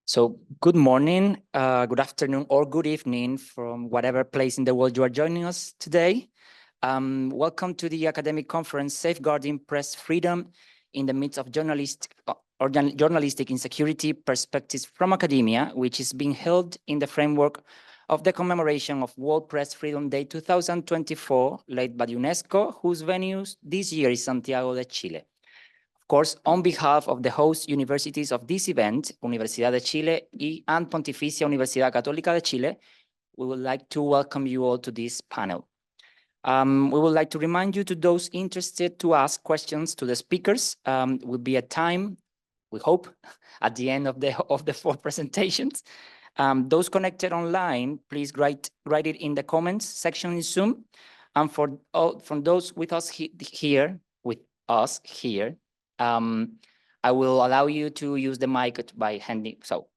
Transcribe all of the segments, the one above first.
So good morning, good afternoon, or good evening from whatever place in the world you are joining us today. Welcome to the academic conference, Safeguarding Press Freedom in the Midst of Journalistic Insecurity, Perspectives from Academia, which is being held in the framework of the commemoration of World Press Freedom Day 2024, led by UNESCO, whose venue this year is Santiago de Chile. Of course, on behalf of the host universities of this event, Universidad de Chile and Pontificia Universidad Católica de Chile, we would like to welcome you all to this panel. We would like to remind you to those interested to ask questions to the speakers. Will be a time, we hope, at the end of the four presentations. Those connected online, please write it in the comments section in Zoom. And from those with us here, I will allow you to use the mic by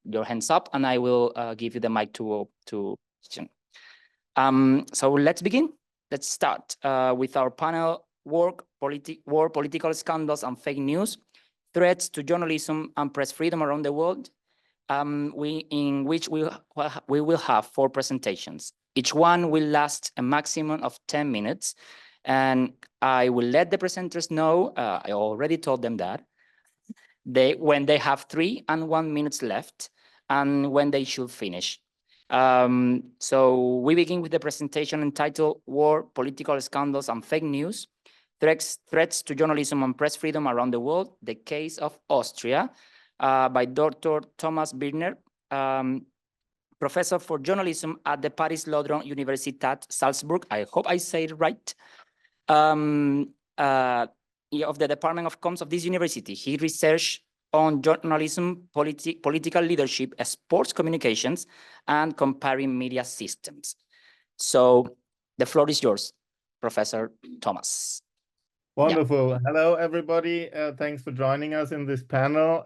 your hands up, and I will give you the mic to question. So let's begin. Let's start with our panel: war, political scandals, and fake news, threats to journalism and press freedom around the world. In which we will have four presentations. Each one will last a maximum of 10 minutes. And I will let the presenters know, I already told them that, when they have 3 and 1 minutes left and when they should finish. So we begin with the presentation entitled War, Political Scandals and Fake News, Threats to Journalism and Press Freedom Around the World, the Case of Austria, by Dr. Thomas Birkner, professor for journalism at the Paris Lodron Universidad, Salzburg. I hope I say it right. Of the Department of Comms of this university. He researched on journalism, political leadership, sports communications, and comparing media systems. So the floor is yours, Professor Thomas. Wonderful. Yeah. Hello, everybody. Thanks for joining us in this panel.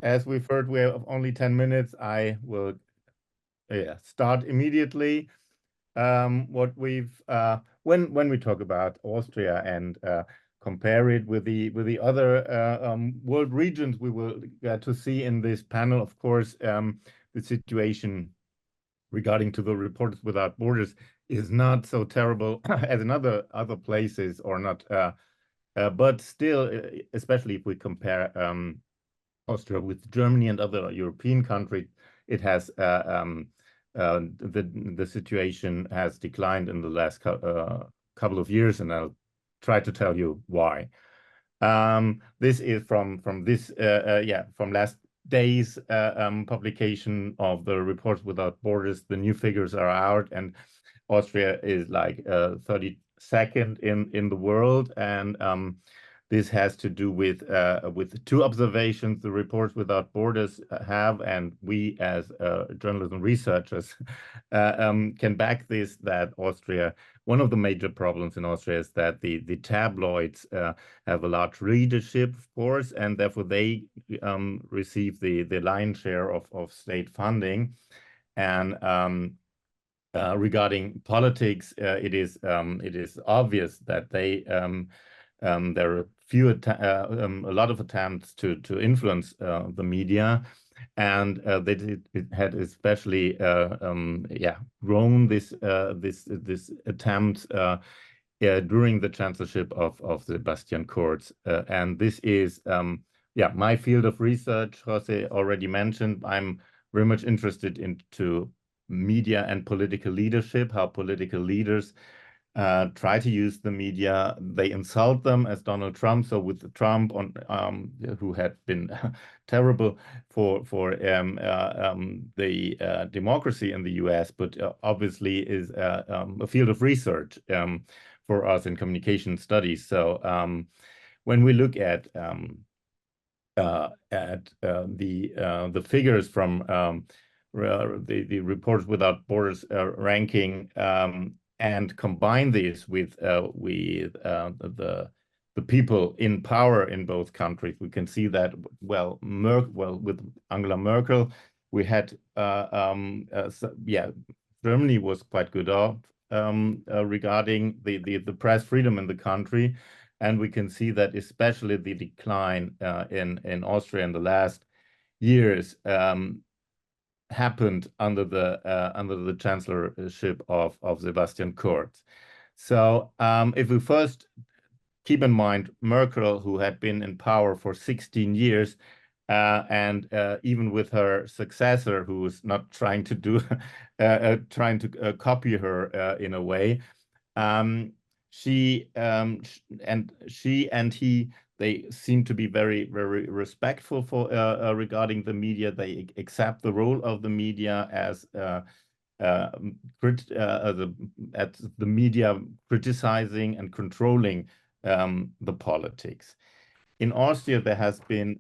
As we've heard, we have only 10 minutes. I will start immediately. What we've when we talk about Austria and compare it with the other world regions, we will get to see in this panel, of course, the situation regarding to the Reporters Without Borders is not so terrible as in other places, or not, but still, especially if we compare Austria with Germany and other European countries, it has the situation has declined in the last couple of years, and I'll try to tell you why. This is from last day's publication of the Reporters Without Borders. The new figures are out, and Austria is like 32nd in the world, and this has to do with 2 observations the Reporters Without Borders have, and we as journalism researchers can back this, that Austria, one of the major problems in Austria is that the tabloids have a large readership, of course, and therefore they receive the lion's share of state funding. And regarding politics, it is obvious that they there are a lot of attempts to influence the media, and it had especially grown this attempt during the chancellorship of Sebastian Kurz, and this is my field of research. José already mentioned I'm very much interested into media and political leadership, how political leaders try to use the media. They insult them, as Donald Trump. So with Trump, who had been terrible for the democracy in the US, but obviously is a field of research for us in communication studies. So when we look at the figures from the Reporters Without Borders ranking, and combine this with the people in power in both countries, we can see that with Angela Merkel, we had Germany was quite good off regarding the press freedom in the country, and we can see that especially the decline in Austria in the last years happened under the chancellorship of Sebastian Kurz. So if we first keep in mind Merkel, who had been in power for 16 years, and even with her successor, who was not trying to do, trying to copy her in a way, she and he, they seem to be very, very respectful for regarding the media. They accept the role of the media as the media criticizing and controlling the politics. In Austria, there has been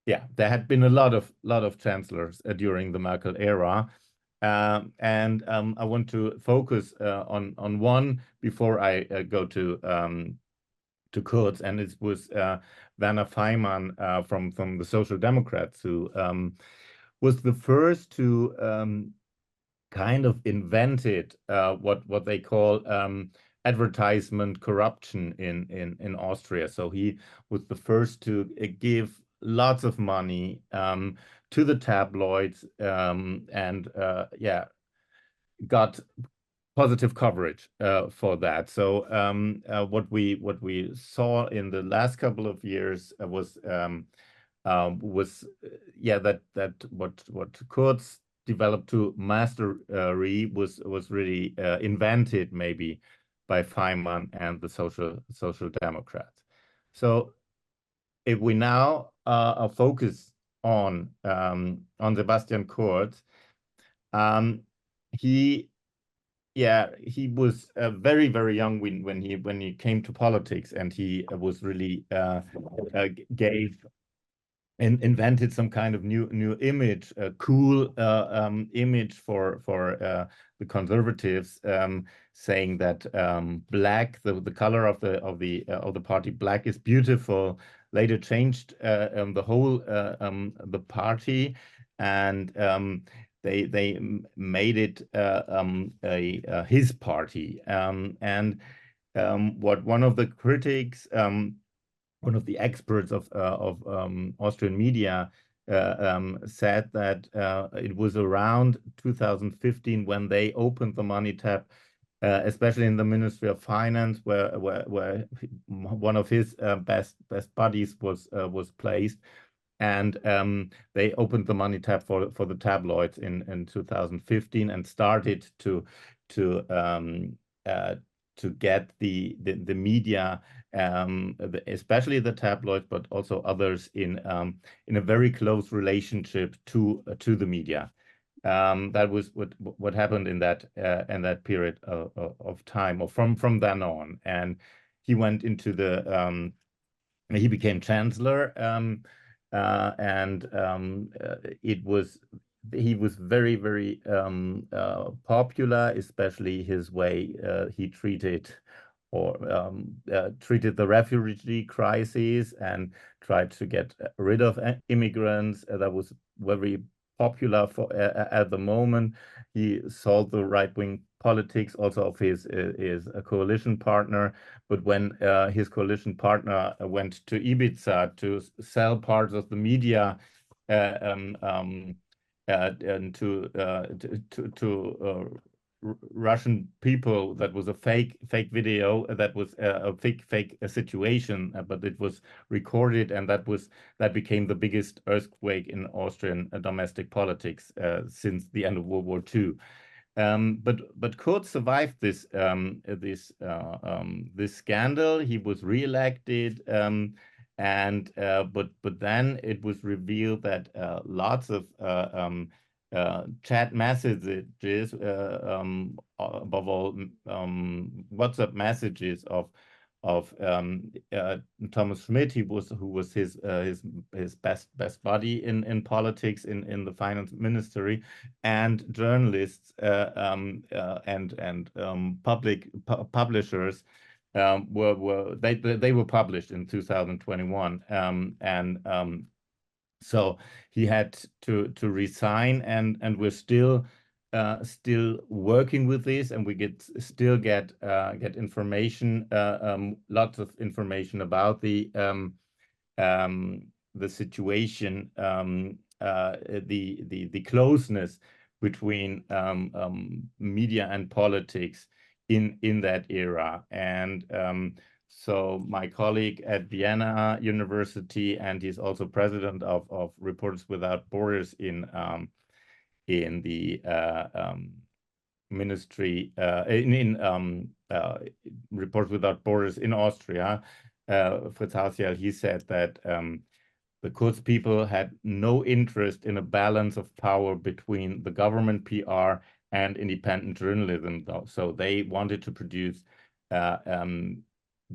there had been a lot of chancellors during the Merkel era, and I want to focus on one before I go to Kurz, and it was Werner Faymann from the Social Democrats, who was the first to kind of invented what they call advertisement corruption in Austria. So he was the first to give lots of money to the tabloids, and got positive coverage for that. So what we saw in the last couple of years was what Kurz developed to mastery was really invented maybe by Faymann and the Social Democrats. So if we now focus on Sebastian Kurz, he was very, very young when he came to politics, and he was really invented some kind of new image, a cool image for the conservatives, saying that black, the color of the party, black is beautiful. Later changed the whole the party, and they made it his party. And what one of the critics, one of the experts of Austrian media, said that it was around 2015 when they opened the money tap, especially in the Ministry of Finance, where one of his best buddies was placed, and they opened the money tap for the tabloids in 2015 and started to get the media, especially the tabloids, but also others, in a very close relationship to the media. That was what happened in that period of time, or from then on. And he went into he became chancellor, and he was very, very popular, especially his way he treated the refugee crisis and tried to get rid of immigrants. That was very popular at the moment. He solved the right-wing politics also of his coalition partner. But when his coalition partner went to Ibiza to sell parts of the media and to Russian people, that was a fake video, that was a fake situation, but it was recorded, and that became the biggest earthquake in Austrian domestic politics since the end of World War II. But Kurz survived this scandal. He was re-elected, but then it was revealed that lots of chat messages, above all WhatsApp messages of Thomas Schmidt, who was his best buddy in politics in the finance ministry, and journalists and publishers were published in 2021, so he had to resign, and we're still working with this, and we still get information, lots of information about the the situation, the closeness between media and politics in that era. And so my colleague at Vienna University, and he's also president of Reporters Without Borders in the ministry in Reporters Without Borders in Austria, Fritz Hausial, he said that the Kurz people had no interest in a balance of power between the government PR and independent journalism, though. So they wanted to produce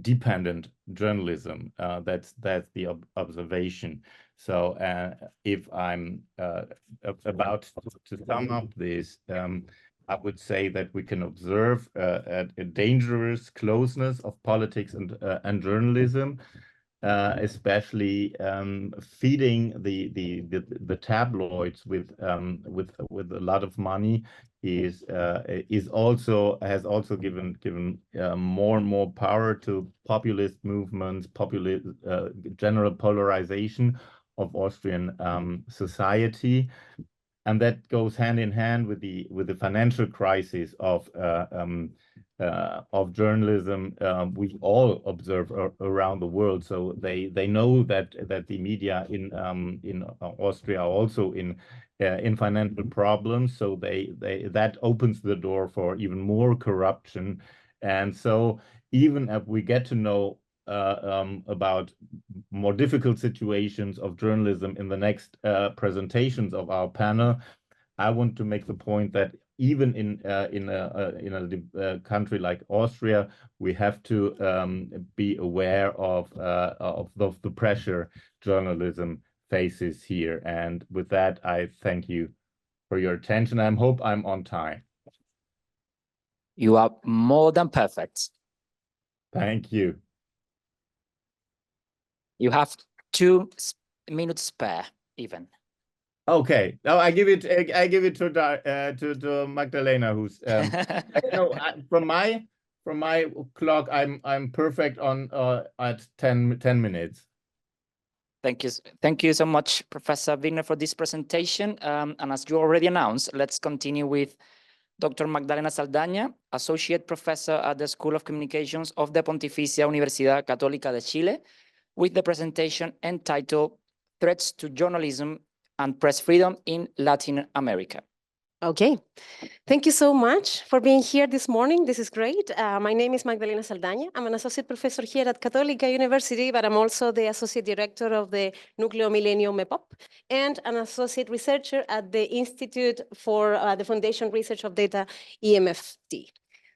dependent journalism. That's the observation. So if I'm about to sum up this, I would say that we can observe a dangerous closeness of politics and journalism, especially feeding the tabloids with a lot of money has also given more and more power to populist movements, general polarization of Austrian society. And that goes hand in hand with the financial crisis of journalism we all observe around the world. So they know that the media in Austria are also in financial problems. So that opens the door for even more corruption. And so even if we get to know about more difficult situations of journalism in the next presentations of our panel, I want to make the point that even in a country like Austria, we have to be aware of the pressure journalism faces here. And with that, I thank you for your attention. I hope I'm on time. You are more than perfect. Thank you. You have 2 minutes spare, even. Okay. Now I give it to Magdalena, who's from my clock I'm perfect on at 10 minutes. Thank you so much, Professor Birkner, for this presentation. And as you already announced, let's continue with Dr. Magdalena Saldaña, Associate Professor at the School of Communications of the Pontificia Universidad Católica de Chile, with the presentation entitled Threats to Journalism and Press Freedom in Latin America. Okay, thank you so much for being here this morning. This is great. My name is Magdalena Saldaña. I'm an associate professor here at Católica University, but I'm also the associate director of the Núcleo Milenio MEPOP and an associate researcher at the Institute for the Foundation Research of Data, EMFD.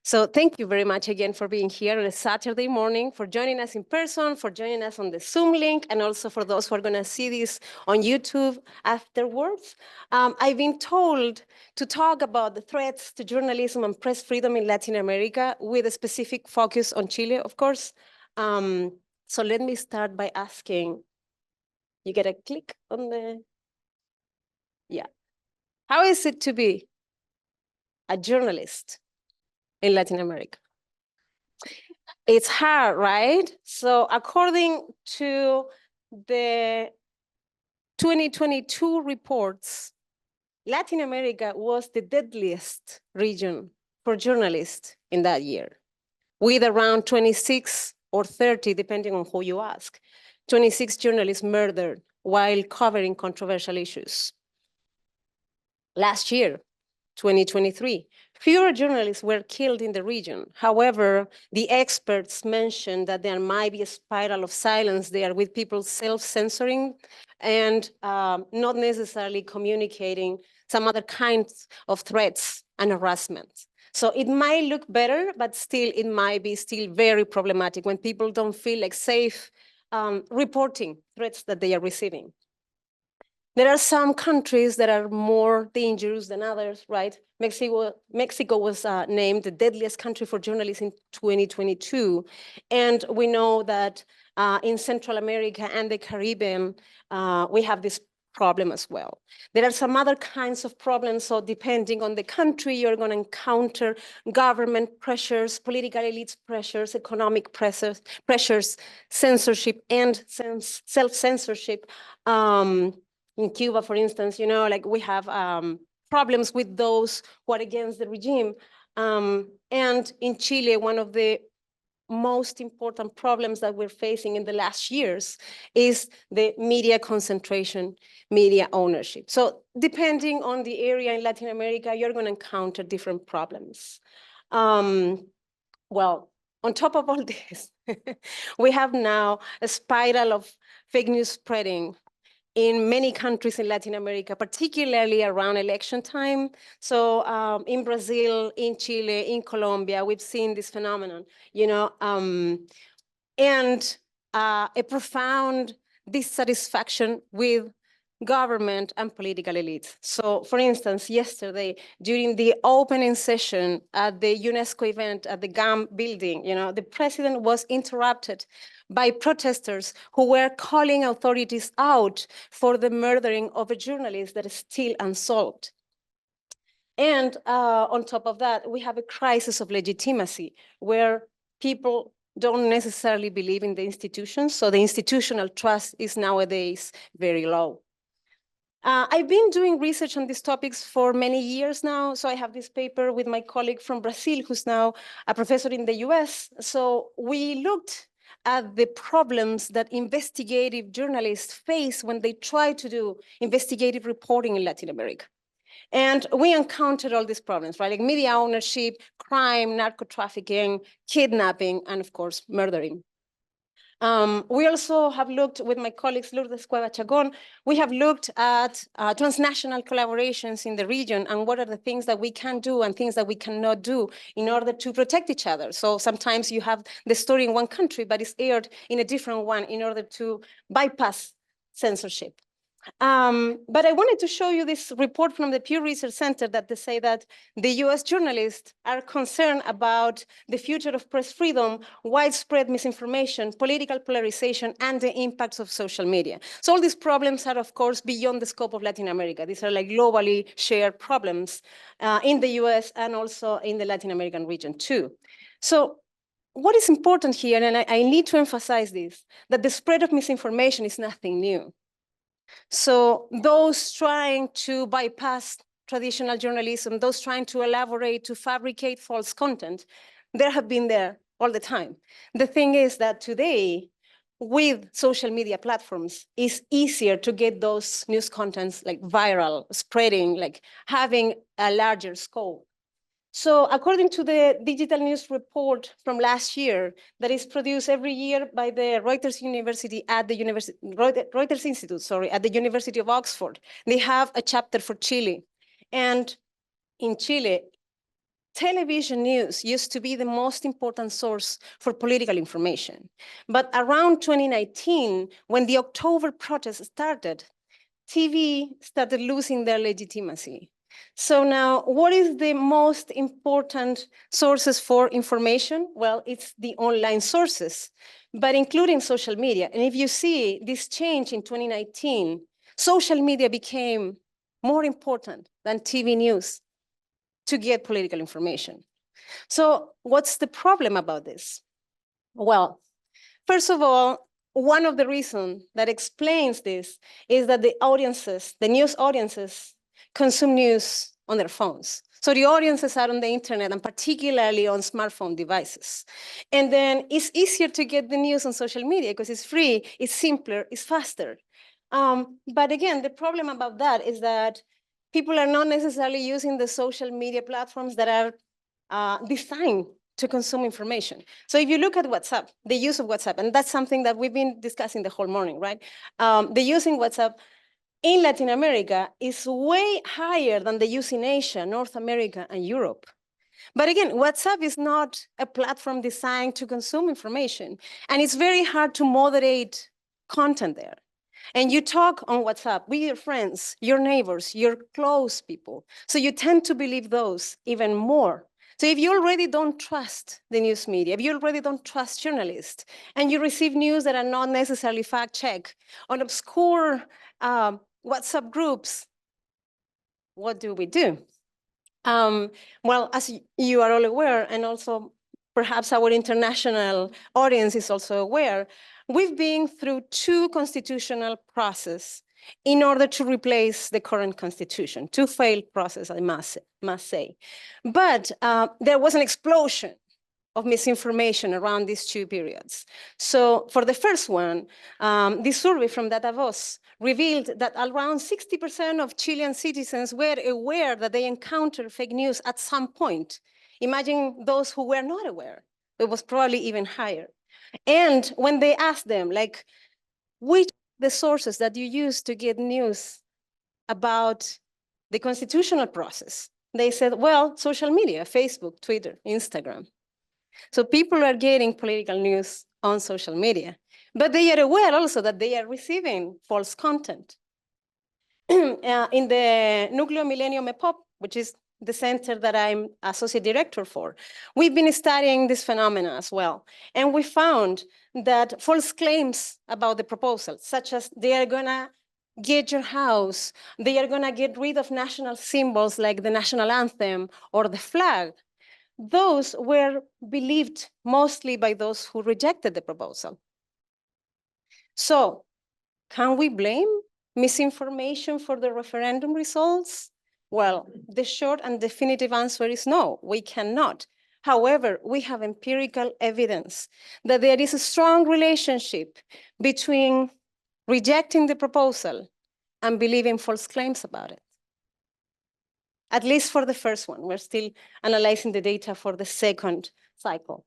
So thank you very much again for being here on a Saturday morning, for joining us in person, for joining us on the Zoom link, and also for those who are going to see this on YouTube afterwards. I've been told to talk about the threats to journalism and press freedom in Latin America with a specific focus on Chile, of course. So let me start by asking, you get a click on the, yeah. How is it to be a journalist in Latin America? It's hard, right? So according to the 2022 reports, Latin America was the deadliest region for journalists in that year, with around 26 or 30, depending on who you ask, 26 journalists murdered while covering controversial issues. Last year, 2023, fewer journalists were killed in the region. However, the experts mentioned that there might be a spiral of silence there with people self-censoring and not necessarily communicating some other kinds of threats and harassment. So it might look better, but still it might be still very problematic when people don't feel like safe reporting threats that they are receiving. There are some countries that are more dangerous than others, right? Mexico was named the deadliest country for journalists in 2022. And we know that in Central America and the Caribbean, we have this problem as well. There are some other kinds of problems. So depending on the country, you're going to encounter government pressures, political elites pressures, economic pressures, censorship and self-censorship. In Cuba, for instance, you know, like we have problems with those who are against the regime. And in Chile, one of the most important problems that we're facing in the last years is the media concentration, media ownership. So depending on the area in Latin America, you're going to encounter different problems. Well, on top of all this, we have now a spiral of fake news spreading in many countries in Latin America, particularly around election time. So in Brazil, in Chile, in Colombia, we've seen this phenomenon, you know, and a profound dissatisfaction with government and political elites. So for instance, yesterday, during the opening session at the UNESCO event at the GAM building, you know, the president was interrupted by protesters who were calling authorities out for the murdering of a journalist that is still unsolved. And on top of that, we have a crisis of legitimacy where people don't necessarily believe in the institutions. So the institutional trust is nowadays very low. I've been doing research on these topics for many years now. So I have this paper with my colleague from Brazil, who's now a professor in the US. So we looked at the problems that investigative journalists face when they try to do investigative reporting in Latin America. And we encountered all these problems, right? Like media ownership, crime, narco trafficking, kidnapping, and of course, murdering. We also have looked with my colleagues, Lourdes Cueva Chacon, we have looked at transnational collaborations in the region and what are the things that we can do and things that we cannot do in order to protect each other. So sometimes you have the story in one country, but it's aired in a different one in order to bypass censorship. But I wanted to show you this report from the Pew Research Center that they say that the US journalists are concerned about the future of press freedom, widespread misinformation, political polarization, and the impacts of social media. So all these problems are, of course, beyond the scope of Latin America. These are like globally shared problems in the US and also in the Latin American region too. So what is important here, and I need to emphasize this, that the spread of misinformation is nothing new. So those trying to bypass traditional journalism, those trying to elaborate, to fabricate false content, they have been there all the time. The thing is that today, with social media platforms, it's easier to get those news contents like viral, spreading, like having a larger scope. So according to the digital news report from last year that is produced every year by the Reuters Institute at the University of Oxford, they have a chapter for Chile. And in Chile, television news used to be the most important source for political information. But around 2019, when the October protests started, TV started losing their legitimacy. So now, what is the most important sources for information? Well, it's the online sources, but including social media. And if you see this change in 2019, social media became more important than TV news to get political information. So what's the problem about this? Well, first of all, one of the reasons that explains this is that the audiences, the news audiences, consume news on their phones. So the audiences are on the internet and particularly on smartphone devices. And then it's easier to get the news on social media because it's free, it's simpler, it's faster. But again, the problem about that is that people are not necessarily using the social media platforms that are designed to consume information. So if you look at WhatsApp, the use of WhatsApp, and that's something that we've been discussing the whole morning, right? The use in WhatsApp in Latin America is way higher than the use in Asia, North America, and Europe. But again, WhatsApp is not a platform designed to consume information, and it's very hard to moderate content there. And you talk on WhatsApp with your friends, your neighbors, your close people. So you tend to believe those even more. So if you already don't trust the news media, if you already don't trust journalists, and you receive news that are not necessarily fact-checked on obscure WhatsApp groups. What do we do? Well, as you are all aware, and also perhaps our international audience is also aware, we've been through 2 constitutional processes in order to replace the current constitution, 2 failed processes, I must say. But there was an explosion of misinformation around these 2 periods. So for the first one, this survey from Datavos revealed that around 60% of Chilean citizens were aware that they encountered fake news at some point. Imagine those who were not aware. It was probably even higher. And when they asked them, like, which the sources that you use to get news about the constitutional process, they said, well, social media, Facebook, Twitter, Instagram. So people are getting political news on social media, but they are aware also that they are receiving false content. In the Núcleo Millennium EPOP, which is the center that I'm associate director for, we've been studying this phenomena as well. And we found that false claims about the proposal, such as they are gonna get your house, they are gonna get rid of national symbols like the national anthem or the flag, those were believed mostly by those who rejected the proposal. So, can we blame misinformation for the referendum results? Well, the short and definitive answer is no, we cannot. However, we have empirical evidence that there is a strong relationship between rejecting the proposal and believing false claims about it. At least for the first one. We're still analyzing the data for the second cycle.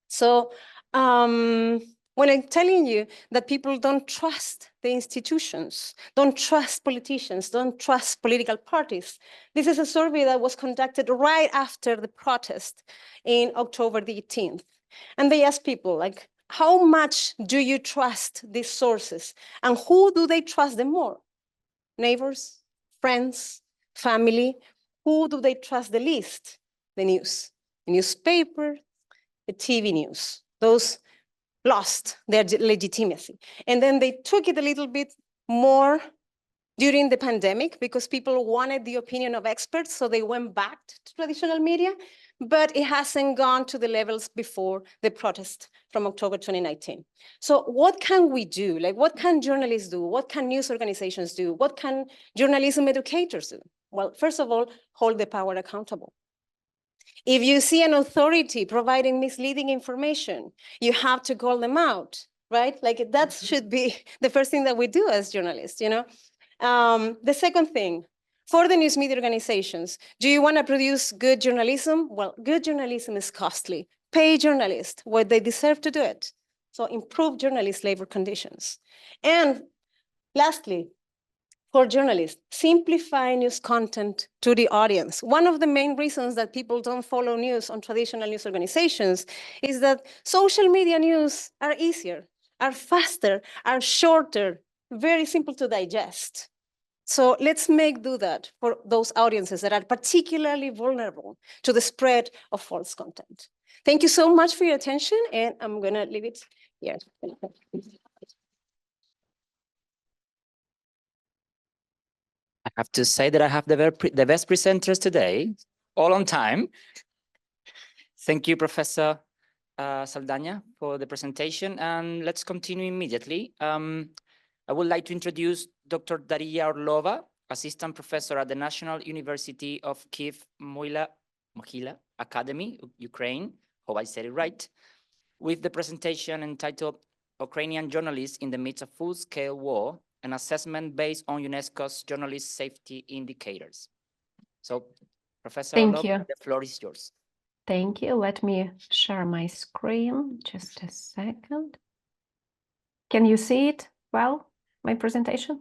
So when I'm telling you that people don't trust the institutions, don't trust politicians, don't trust political parties, this is a survey that was conducted right after the protest in October the 18th. And they asked people, like, how much do you trust these sources? And who do they trust them more? Neighbors, friends, family? Who do they trust the least? The news, the newspaper, the TV news. Those lost their legitimacy. And then they took it a little bit more during the pandemic because people wanted the opinion of experts, so they went back to traditional media, but it hasn't gone to the levels before the protest from October 2019. So what can we do? Like, what can journalists do? What can news organizations do? What can journalism educators do? Well, first of all, hold the power accountable. If you see an authority providing misleading information, you have to call them out, right? Like, that should be the first thing that we do as journalists, you know? The second thing, for the news media organizations, do you want to produce good journalism? Well, good journalism is costly. Pay journalists what they deserve to do it. So improve journalist labor conditions. And lastly, for journalists, simplify news content to the audience. One of the main reasons that people don't follow news on traditional news organizations is that social media news are easier, are faster, are shorter, very simple to digest. So let's do that for those audiences that are particularly vulnerable to the spread of false content. Thank you so much for your attention, and I'm gonna leave it here. I have to say that I have the best presenters today, all on time. Thank you, Professor Saldaña, for the presentation. And let's continue immediately. I would like to introduce Dr. Dariya Orlova, Assistant Professor at the National University of Kyiv-Mohyla Academy, Ukraine. Hope I said it right. With the presentation entitled Ukrainian Journalists in the Midst of Full-Scale War, an assessment based on UNESCO's journalist safety indicators. So, Professor Orlova, the floor is yours. Thank you. Let me share my screen. Just a second. Can you see it well, my presentation?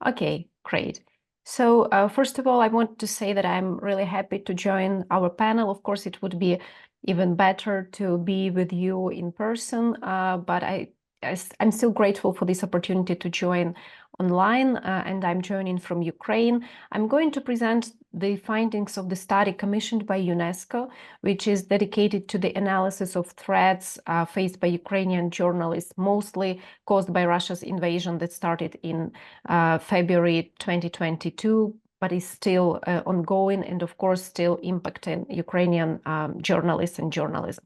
Okay, great. So first of all, I want to say that I'm really happy to join our panel. Of course, it would be even better to be with you in person, but I'm still grateful for this opportunity to join online, and I'm joining from Ukraine. I'm going to present the findings of the study commissioned by UNESCO, which is dedicated to the analysis of threats faced by Ukrainian journalists, mostly caused by Russia's invasion that started in February 2022, but is still ongoing and, of course, still impacting Ukrainian journalists and journalism.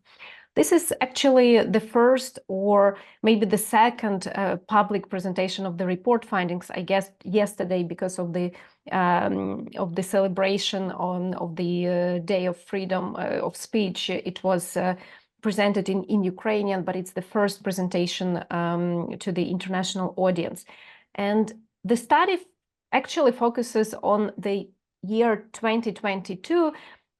This is actually the first or maybe the second public presentation of the report findings, I guess, yesterday because of the celebration of the Day of Freedom of Speech. It was presented in Ukrainian, but it's the first presentation to the international audience. And the study actually focuses on the year 2022.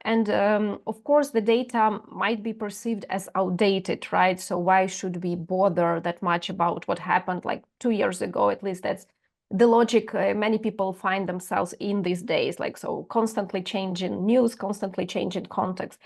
And of course, the data might be perceived as outdated, right? So why should we bother that much about what happened like 2 years ago? At least that's the logic many people find themselves in these days, like so constantly changing news, constantly changing context.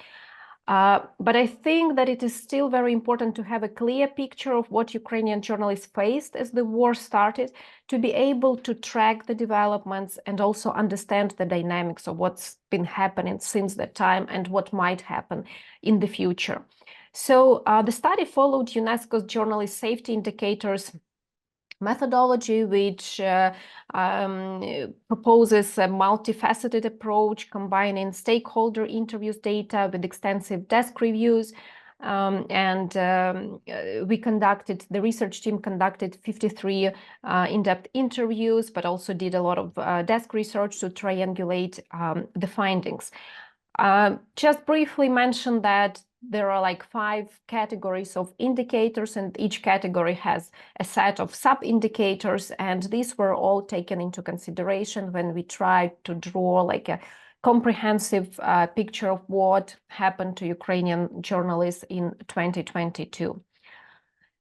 But I think that it is still very important to have a clear picture of what Ukrainian journalists faced as the war started, to be able to track the developments and also understand the dynamics of what's been happening since that time and what might happen in the future. So the study followed UNESCO's journalist safety indicators methodology, which proposes a multifaceted approach combining stakeholder interviews data with extensive desk reviews. The research team conducted 53 in-depth interviews, but also did a lot of desk research to triangulate the findings. Just briefly mention that there are like 5 categories of indicators, and each category has a set of sub-indicators, and these were all taken into consideration when we tried to draw like a comprehensive picture of what happened to Ukrainian journalists in 2022.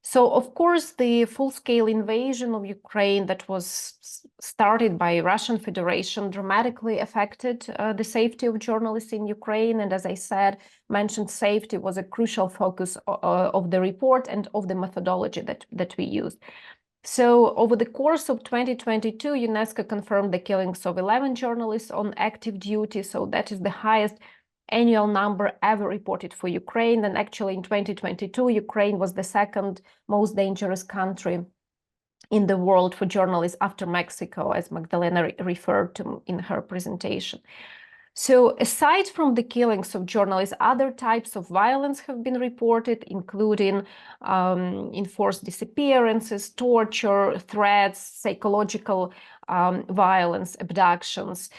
So, of course, the full-scale invasion of Ukraine that was started by Russian Federation dramatically affected the safety of journalists in Ukraine. And as I said, mentioned safety was a crucial focus of the report and of the methodology that we used. So over the course of 2022, UNESCO confirmed the killings of 11 journalists on active duty. So that is the highest annual number ever reported for Ukraine. And actually in 2022, Ukraine was the second most dangerous country in the world for journalists after Mexico, as Magdalena referred to in her presentation. So aside from the killings of journalists, other types of violence have been reported, including enforced disappearances, torture, threats, psychological violence, abductions.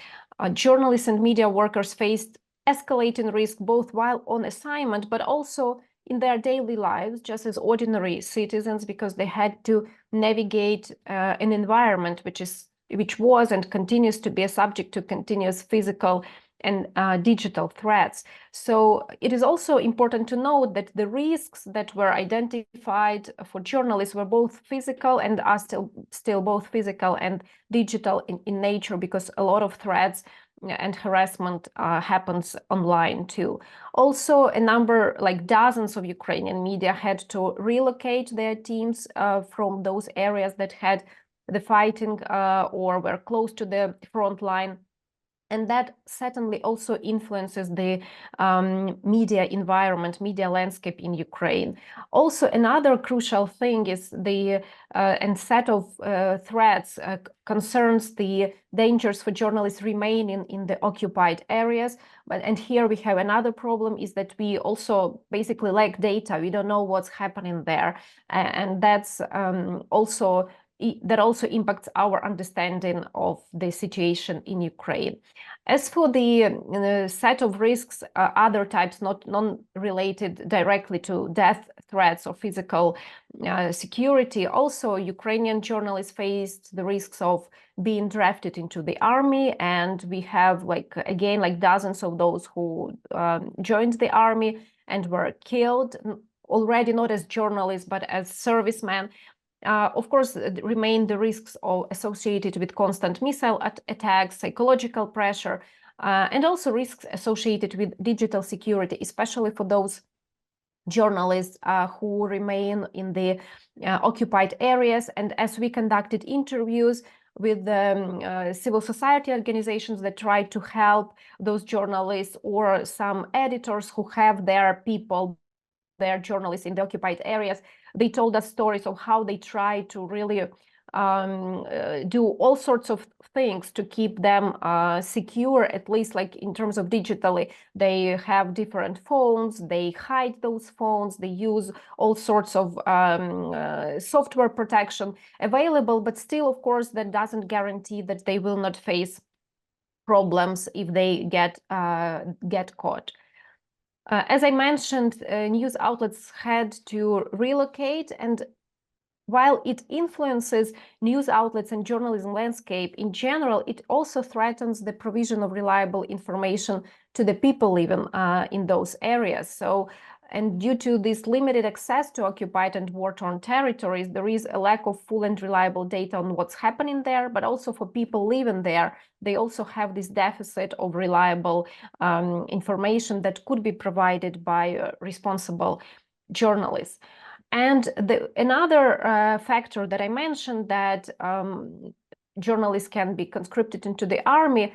Journalists and media workers faced escalating risk both while on assignment, but also in their daily lives, just as ordinary citizens, because they had to navigate an environment which was and continues to be a subject to continuous physical and digital threats. So it is also important to note that the risks that were identified for journalists were both physical and are still both physical and digital in nature, because a lot of threats and harassment happens online too. Also, a number, like dozens of Ukrainian media had to relocate their teams from those areas that had the fighting or were close to the front line. And that certainly also influences the media environment, media landscape in Ukraine. Also, another crucial thing is the and set of threats concerns the dangers for journalists remaining in the occupied areas. And here we have another problem, is that we also basically lack data. We don't know what's happening there. And that's that also impacts our understanding of the situation in Ukraine. As for the set of risks, other types not non-related directly to death threats or physical security, also Ukrainian journalists faced the risks of being drafted into the army, and we have again dozens of those who joined the army and were killed already, not as journalists but as servicemen. Of course, remain the risks associated with constant missile attacks, psychological pressure, and also risks associated with digital security, especially for those journalists who remain in the occupied areas. And as we conducted interviews, with civil society organizations that try to help those journalists, or some editors who have their people, their journalists in the occupied areas. They told us stories of how they try to really do all sorts of things to keep them secure, at least like in terms of digitally. They have different phones, they hide those phones, they use all sorts of software protection available, but still, of course, that doesn't guarantee that they will not face problems if they get caught. As I mentioned, news outlets had to relocate, and while it influences news outlets and journalism landscape in general, it also threatens the provision of reliable information to the people living in those areas. So, and due to this limited access to occupied and war-torn territories, there is a lack of full and reliable data on what's happening there, but also for people living there, they also have this deficit of reliable information that could be provided by responsible journalists. And another factor that I mentioned, that journalists can be conscripted into the army,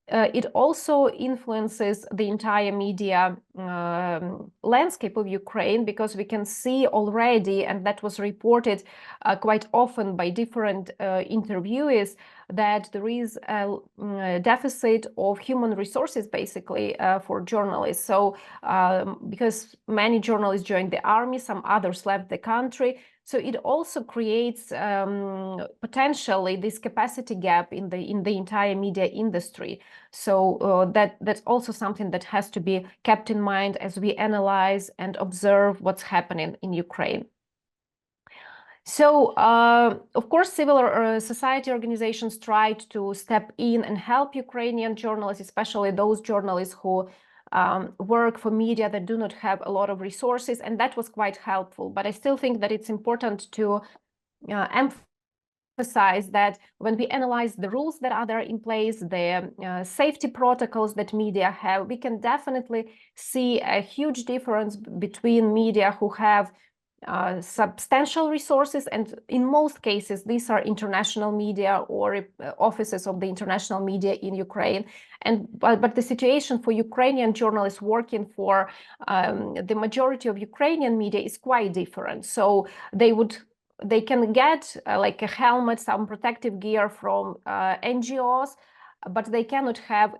it also influences the entire media landscape of Ukraine, because we can see already, and that was reported quite often by different interviewees, that there is a deficit of human resources, basically, for journalists. So because many journalists joined the army, some others left the country. So it also creates potentially this capacity gap in the entire media industry. So that's also something that has to be kept in mind as we analyze and observe what's happening in Ukraine. So, of course, civil society organizations tried to step in and help Ukrainian journalists, especially those journalists who work for media that do not have a lot of resources, and that was quite helpful. But I still think that it's important to emphasize that when we analyze the rules that are there in place, the safety protocols that media have, we can definitely see a huge difference between media who have substantial resources, and in most cases these are international media or offices of the international media in Ukraine, and but the situation for Ukrainian journalists working for the majority of Ukrainian media is quite different. So they can get like a helmet, some protective gear from NGOs, but they cannot have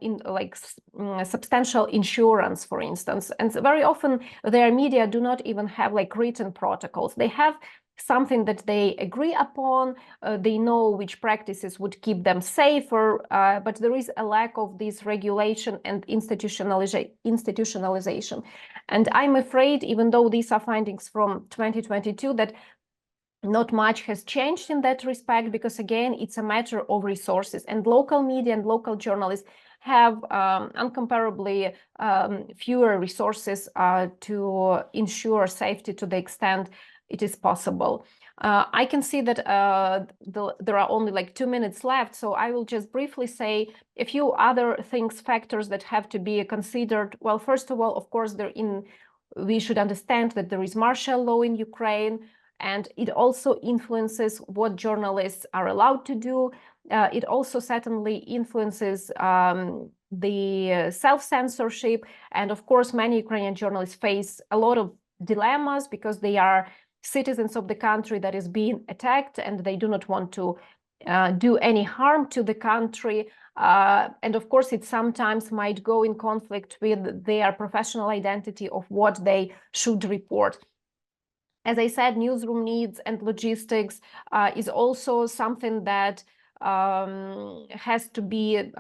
substantial insurance, for instance. And very often their media do not even have like written protocols. They have something that they agree upon. They know which practices would keep them safer, but there is a lack of this regulation and institutionalization. And I'm afraid, even though these are findings from 2022, that not much has changed in that respect, because again, it's a matter of resources, and local media and local journalists have incomparably fewer resources to ensure safety to the extent it is possible. I can see that there are only like 2 minutes left, so I will just briefly say a few other factors that have to be considered. Well, first of all, of course, we should understand that there is martial law in Ukraine, and it also influences what journalists are allowed to do. It also certainly influences the self-censorship. And of course, many Ukrainian journalists face a lot of dilemmas because they are citizens of the country that is being attacked, and they do not want to do any harm to the country. And of course, it sometimes might go in conflict with their professional identity of what they should report. As I said, newsroom needs and logistics is also something that has to be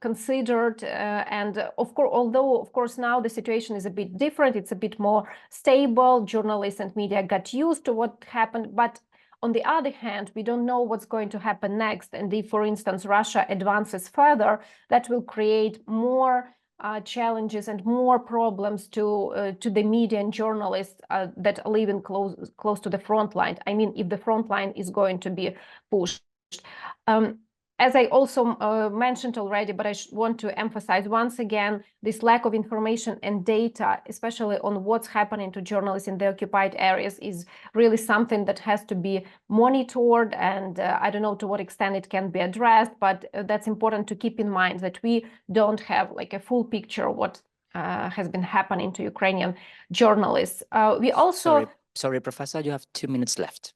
considered. And of course, although of course now the situation is a bit different, it's a bit more stable. Journalists and media got used to what happened, but on the other hand, we don't know what's going to happen next. And if, for instance, Russia advances further, that will create more challenges and more problems to the media and journalists that are living close to the front line. I mean, if the front line is going to be pushed. as I also mentioned already, but I want to emphasize once again, this lack of information and data, especially on what's happening to journalists in the occupied areas, is really something that has to be monitored. And I don't know to what extent it can be addressed, but that's important to keep in mind that we don't have like a full picture of what has been happening to Ukrainian journalists. We also... Sorry, Professor, you have 2 minutes left.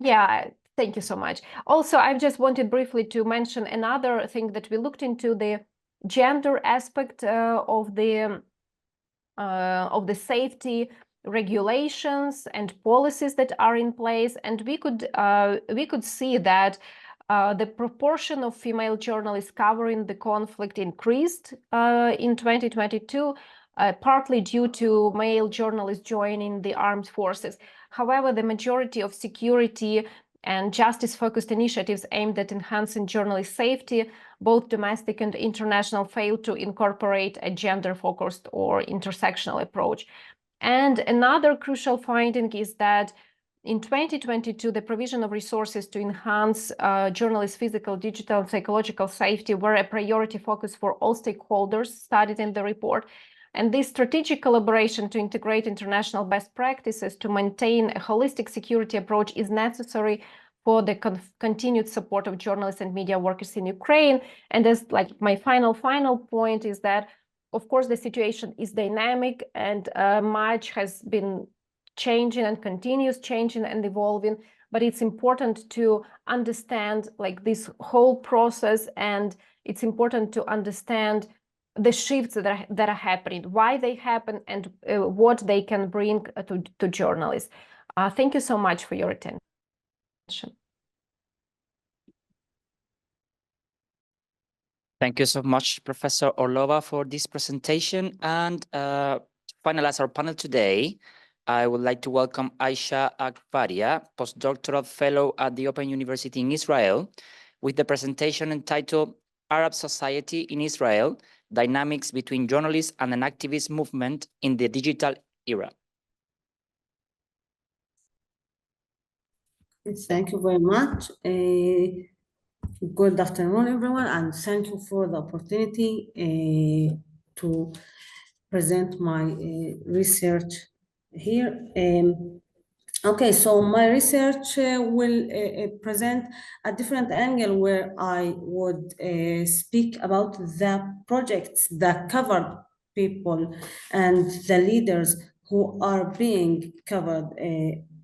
Yeah, thank you so much. Also, I just wanted briefly to mention another thing that we looked into, the gender aspect of the safety regulations and policies that are in place, and we could see that the proportion of female journalists covering the conflict increased in 2022, partly due to male journalists joining the armed forces. However, the majority of security and justice-focused initiatives aimed at enhancing journalist safety, both domestic and international, failed to incorporate a gender-focused or intersectional approach. And another crucial finding is that in 2022, the provision of resources to enhance journalists' physical, digital, and psychological safety were a priority focus for all stakeholders studied in the report. And this strategic collaboration to integrate international best practices to maintain a holistic security approach is necessary for the continued support of journalists and media workers in Ukraine. And as like my final point is that, of course, the situation is dynamic and much has been changing and continues changing and evolving, but it's important to understand like this whole process, and it's important to understand the shifts that are happening, why they happen, and what they can bring to journalists. Thank you so much for your attention. Thank you so much, Professor Orlova, for this presentation. And to finalize our panel today, I would like to welcome Aysha Agbarya, postdoctoral fellow at the Open University in Israel, with the presentation entitled Arab Society in Israel, Dynamics between Journalists and an Activist Movement in the Digital Era. Thank you very much. Good afternoon, everyone, and thank you for the opportunity to present my research here. Okay, so my research will present a different angle where I would speak about the projects that cover people and the leaders who are being covered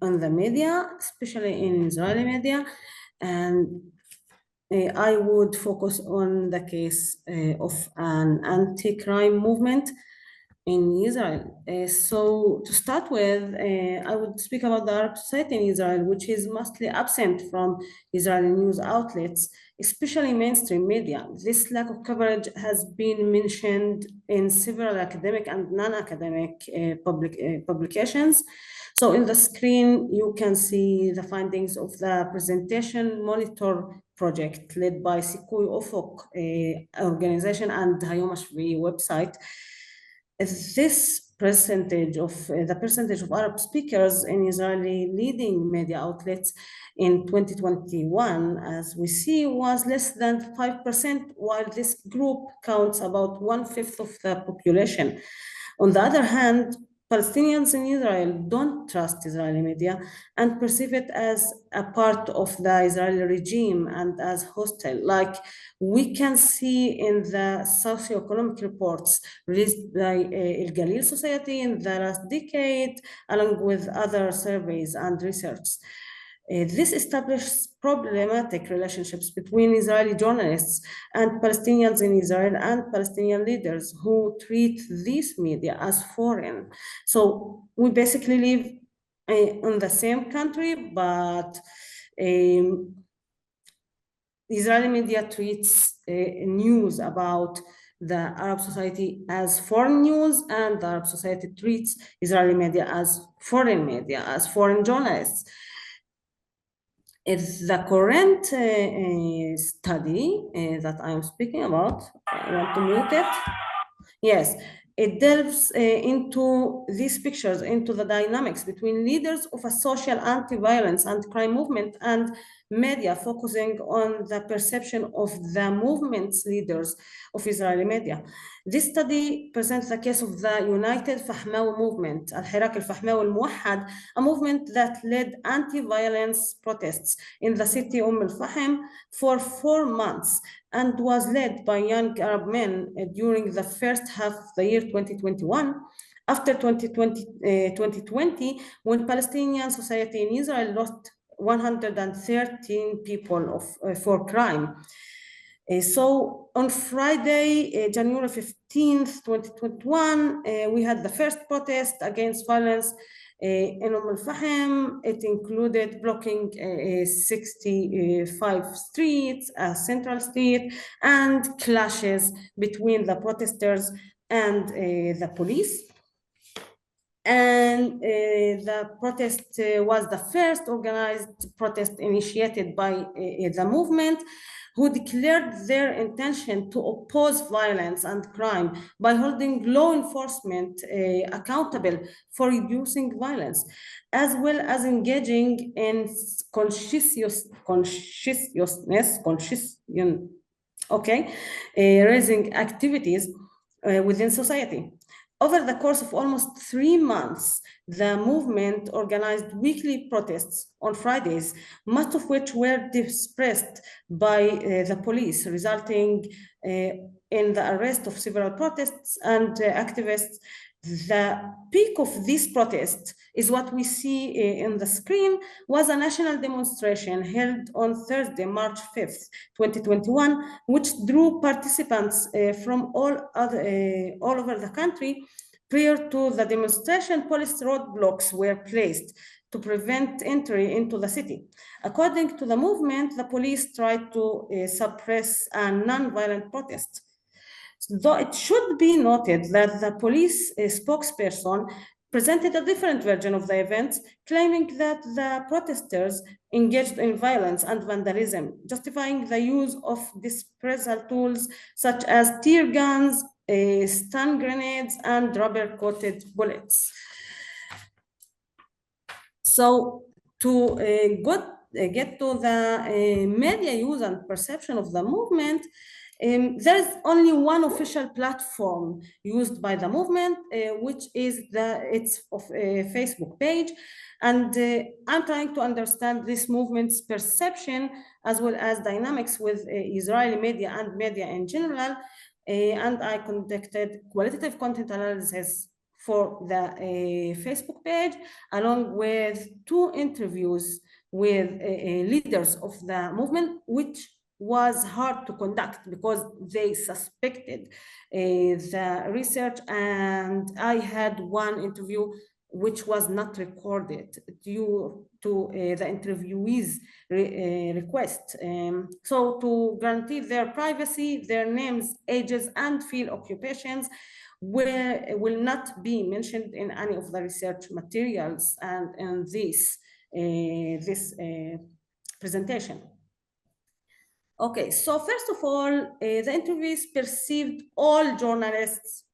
on the media, especially in Israeli media. And I would focus on the case of an anti-crime movement in Israel. So to start with, I would speak about the Arab society in Israel, which is mostly absent from Israeli news outlets, especially mainstream media. This lack of coverage has been mentioned in several academic and non-academic publications. So in the screen, you can see the findings of the presentation monitor project led by Sikuy Ufuk organization and Hayom Ashvi website. This percentage of the percentage of Arab speakers in Israeli leading media outlets in 2021, as we see, was less than 5%, while this group counts about 1/5 of the population. On the other hand, Palestinians in Israel don't trust Israeli media and perceive it as a part of the Israeli regime and as hostile, like we can see in the socioeconomic reports released by El Galil Society in the last decade, along with other surveys and research. This establishes problematic relationships between Israeli journalists and Palestinians in Israel and Palestinian leaders who treat these media as foreign. So we basically live in the same country, but Israeli media treats news about the Arab society as foreign news, and the Arab society treats Israeli media as foreign media, as foreign journalists. It's the current study that I'm speaking about. I want to mute it. Yes, it delves into these pictures, into the dynamics between leaders of a social anti-violence and crime movement and media focusing on the perception of the movement's leaders of Israeli media. This study presents the case of the United Fahmawi movement, الحراك الفحماوي الموحد, a movement that led anti-violence protests in the city al-Fahm for 4 months and was led by young Arab men during the first half of the year 2021. After 2020, when Palestinian society in Israel lost 113 people for crime. So on Friday, January 15th, 2021, we had the first protest against violence in al-Fahm. It included blocking 65 streets, a central street, and clashes between the protesters and the police. And the protest was the first organized protest initiated by the movement, who declared their intention to oppose violence and crime by holding law enforcement accountable for reducing violence, as well as engaging in raising activities within society. Over the course of almost 3 months, the movement organized weekly protests on Fridays, most of which were dispersed by the police, resulting in the arrest of several protests and activists. The peak of this protest is what we see in the screen, was a national demonstration held on Thursday, March 5th, 2021, which drew participants from all over the country. Prior to the demonstration, police roadblocks were placed to prevent entry into the city. According to the movement, the police tried to suppress a non-violent protest. Though it should be noted that the police spokesperson presented a different version of the events, claiming that the protesters engaged in violence and vandalism, justifying the use of dispersal tools such as tear guns, stun grenades, and rubber-coated bullets. So to get to the media use and perception of the movement, there is only one official platform used by the movement, which is its Facebook page. And I'm trying to understand this movement's perception as well as dynamics with Israeli media and media in general. And I conducted qualitative content analysis for the Facebook page, along with 2 interviews with leaders of the movement, which was hard to conduct because they suspected the research, and I had one interview which was not recorded due to the interviewee's request. So to guarantee their privacy, their names, ages, and field occupations will not be mentioned in any of the research materials and in this presentation. Okay, so first of all, the interviews perceived all journalists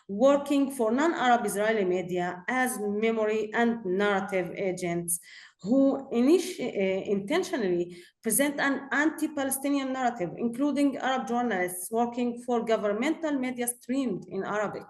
working for non-Arab Israeli media as memory and narrative agents who intentionally present an anti-Palestinian narrative, including Arab journalists working for governmental media streamed in Arabic.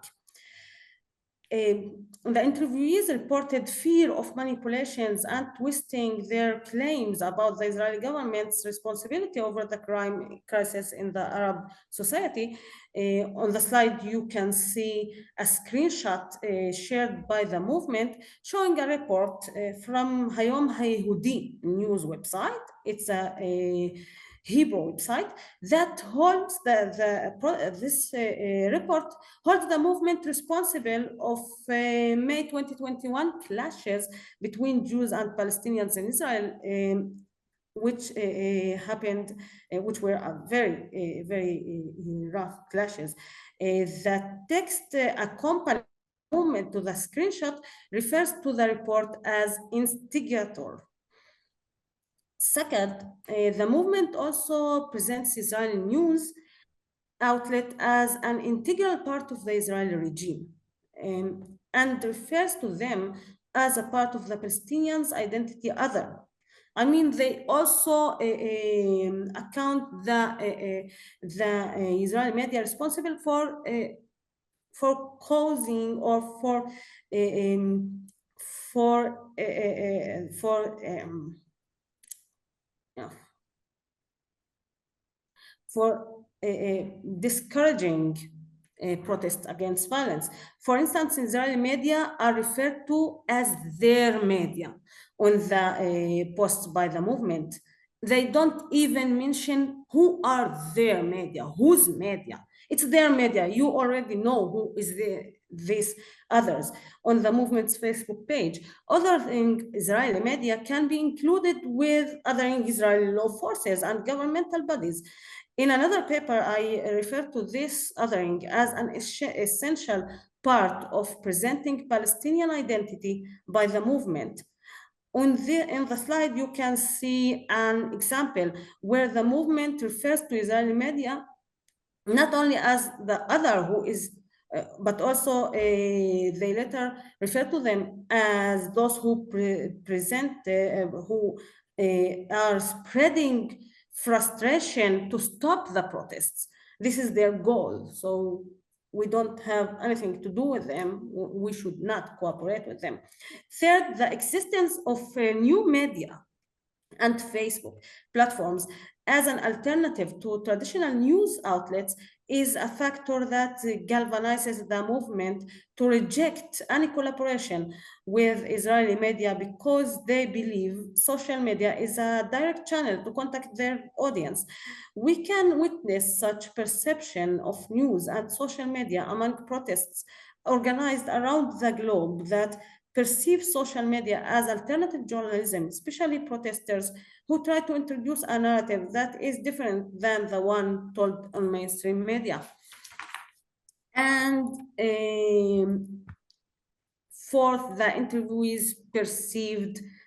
The interviewees reported fear of manipulations and twisting their claims about the Israeli government's responsibility over the crime crisis in the Arab society. On the slide, you can see a screenshot shared by the movement showing a report from Hayom HaYehudi news website. It's a Hebrew website that holds this report holds the movement responsible of May 2021 clashes between Jews and Palestinians in Israel, which happened, which were very, very rough clashes. The text accompanying the movement to the screenshot refers to the report as instigator. Second, the movement also presents Israeli news outlet as an integral part of the Israeli regime and refers to them as a part of the Palestinians' identity other. I mean, they also account the Israeli media responsible for causing or for discouraging protests against violence. For instance, Israeli media are referred to as their media on the posts by the movement. They don't even mention who are their media, whose media. It's their media. You already know who is these others on the movement's Facebook page. Othering Israeli media can be included with othering Israeli law forces and governmental bodies. In another paper, I refer to this othering as an essential part of presenting Palestinian identity by the movement. In the slide, you can see an example where the movement refers to Israeli media not only as the other who is, but also they later refer to them as those who who are spreading frustration to stop the protests. This is their goal. So we don't have anything to do with them. We should not cooperate with them. Third, the existence of new media and Facebook platforms as an alternative to traditional news outlets is a factor that galvanizes the movement to reject any collaboration with Israeli media because they believe social media is a direct channel to contact their audience. We can witness such perception of news and social media among protests organized around the globe that perceive social media as alternative journalism, especially protesters who try to introduce a narrative that is different than the one told on mainstream media. And fourth, the interviewees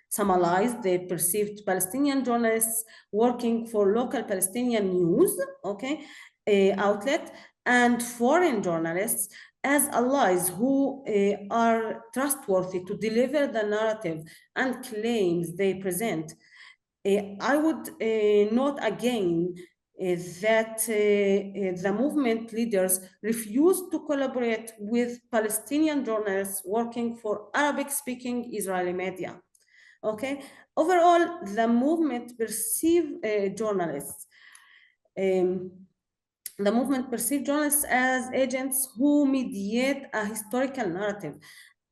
summarized the perceived Palestinian journalists working for local Palestinian news, outlet, and foreign journalists as allies who are trustworthy to deliver the narrative and claims they present. I would note again that the movement leaders refused to collaborate with Palestinian journalists working for Arabic-speaking Israeli media. Okay. Overall, the movement perceived journalists as agents who mediate a historical narrative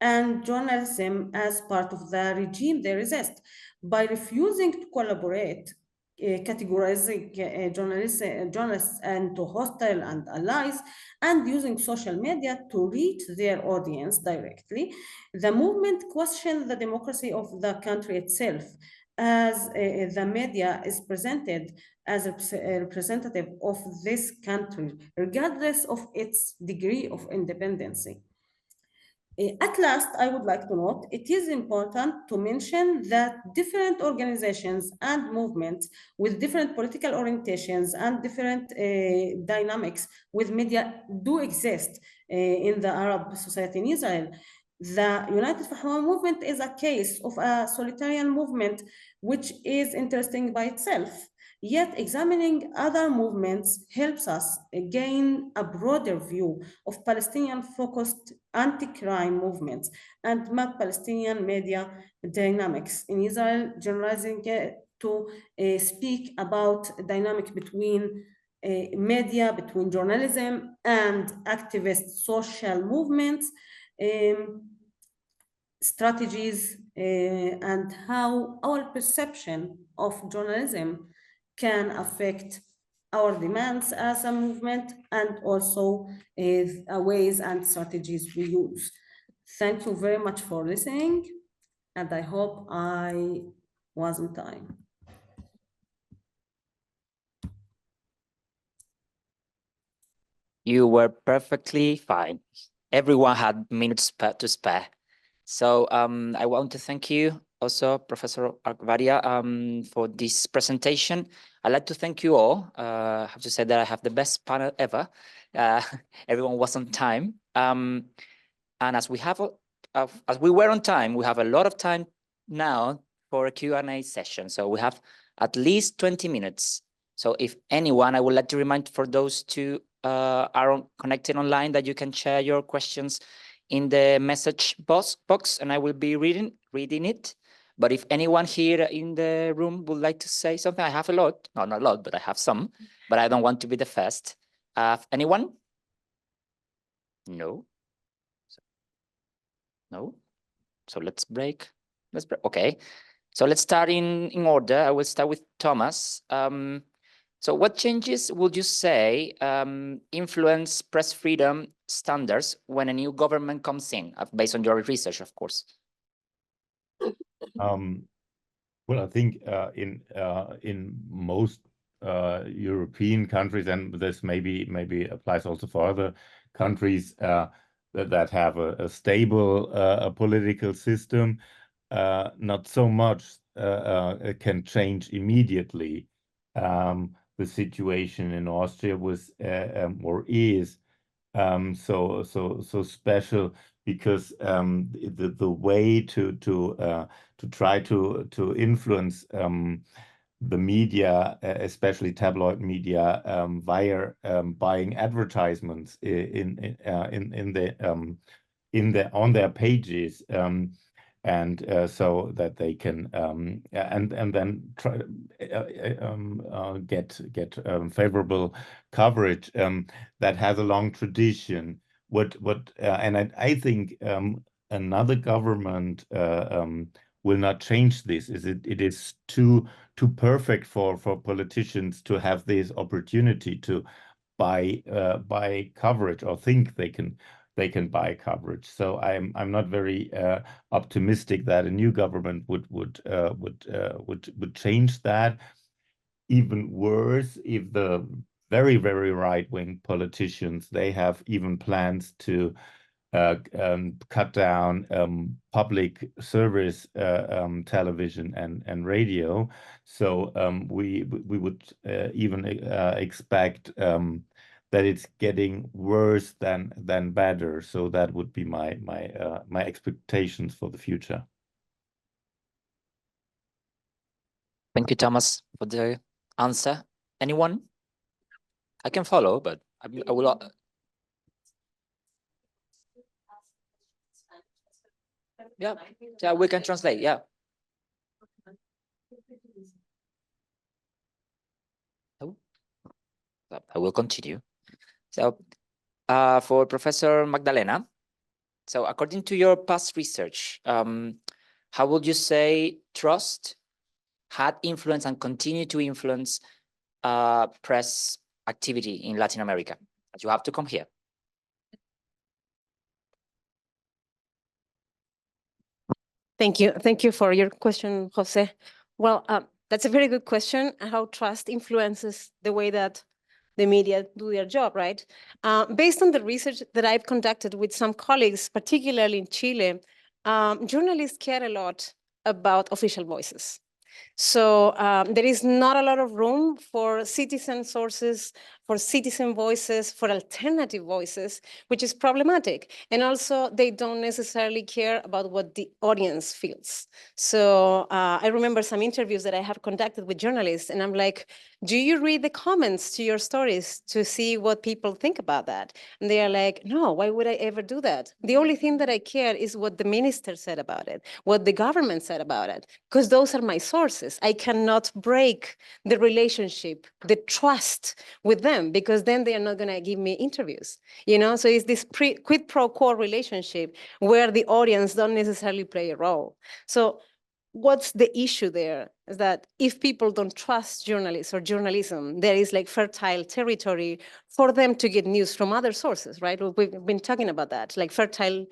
and journalism as part of the regime they resist. By refusing to collaborate, categorizing journalists into hostile and allies, and using social media to reach their audience directly, the movement questioned the democracy of the country itself, as the media is presented as a representative of this country, regardless of its degree of independency. At last, I would like to note, it is important to mention that different organizations and movements with different political orientations and different dynamics with media do exist in the Arab society in Israel. The United Fahwa movement is a case of a solitary movement, which is interesting by itself. Yet examining other movements helps us gain a broader view of Palestinian-focused anti-crime movements and map Palestinian media dynamics in Israel, generalizing to speak about dynamic between media, between journalism and activist social movements, strategies, and how our perception of journalism can affect our demands as a movement and also ways and strategies we use. Thank you very much for listening, and I hope I was on time. You were perfectly fine. Everyone had minutes to spare. So I want to thank you also, Professor Agbarya, for this presentation. I'd like to thank you all. I have to say that I have the best panel ever. Everyone was on time. And as we were on time, we have a lot of time now for a Q&A session. So we have at least 20 minutes. So if anyone, I would like to remind for those who are connected online that you can share your questions in the message box, and I will be reading it. But if anyone here in the room would like to say something, I have a lot, no, not a lot, but I have some, but I don't want to be the first. Anyone? No? No? So let's break. Okay. So let's start in order. I will start with Thomas. So what changes would you say influence press freedom standards when a new government comes in, based on your research, of course? Well, I think in most European countries, and this maybe applies also for other countries that have a stable political system, not so much can change immediately. The situation in Austria was or is so special because the way to try to influence the media, especially tabloid media, via buying advertisements on their pages, and so that they can and then try get favorable coverage that has a long tradition. And I think another government will not change this. It is too perfect for politicians to have this opportunity to buy coverage or think they can buy coverage. So I'm not very optimistic that a new government would change that. Even worse, if the very right-wing politicians, they have even plans to cut down public service television and radio. So we would even expect that it's getting worse than better. So that would be my expectations for the future. Thank you, Thomas, for the answer. Anyone? I can follow, but I will. Yeah, we can translate. Yeah. I will continue. So, for Professor Magdalena, so according to your past research, how would you say trust had influence and continue to influence press activity in Latin America? You have to come here. Thank you for your question, Jose. Well, that's a very good question, how trust influences the way that the media do their job, right? Based on the research that I've conducted with some colleagues, particularly in Chile, journalists care a lot about official voices. So there is not a lot of room for citizen sources, for citizen voices, for alternative voices, which is problematic. And also, they don't necessarily care about what the audience feels. So I remember some interviews that I have conducted with journalists, and I'm like, do you read the comments to your stories to see what people think about that? And they are like, no, why would I ever do that? The only thing that I care is what the minister said about it, what the government said about it, because those are my sources. I cannot break the relationship, the trust with them, because then they are not going to give me interviews. You know, so it's this quid pro quo relationship where the audience don't necessarily play a role. So what's the issue there is that if people don't trust journalists or journalism, there is like fertile territory for them to get news from other sources, right? We've been talking about that, like fertile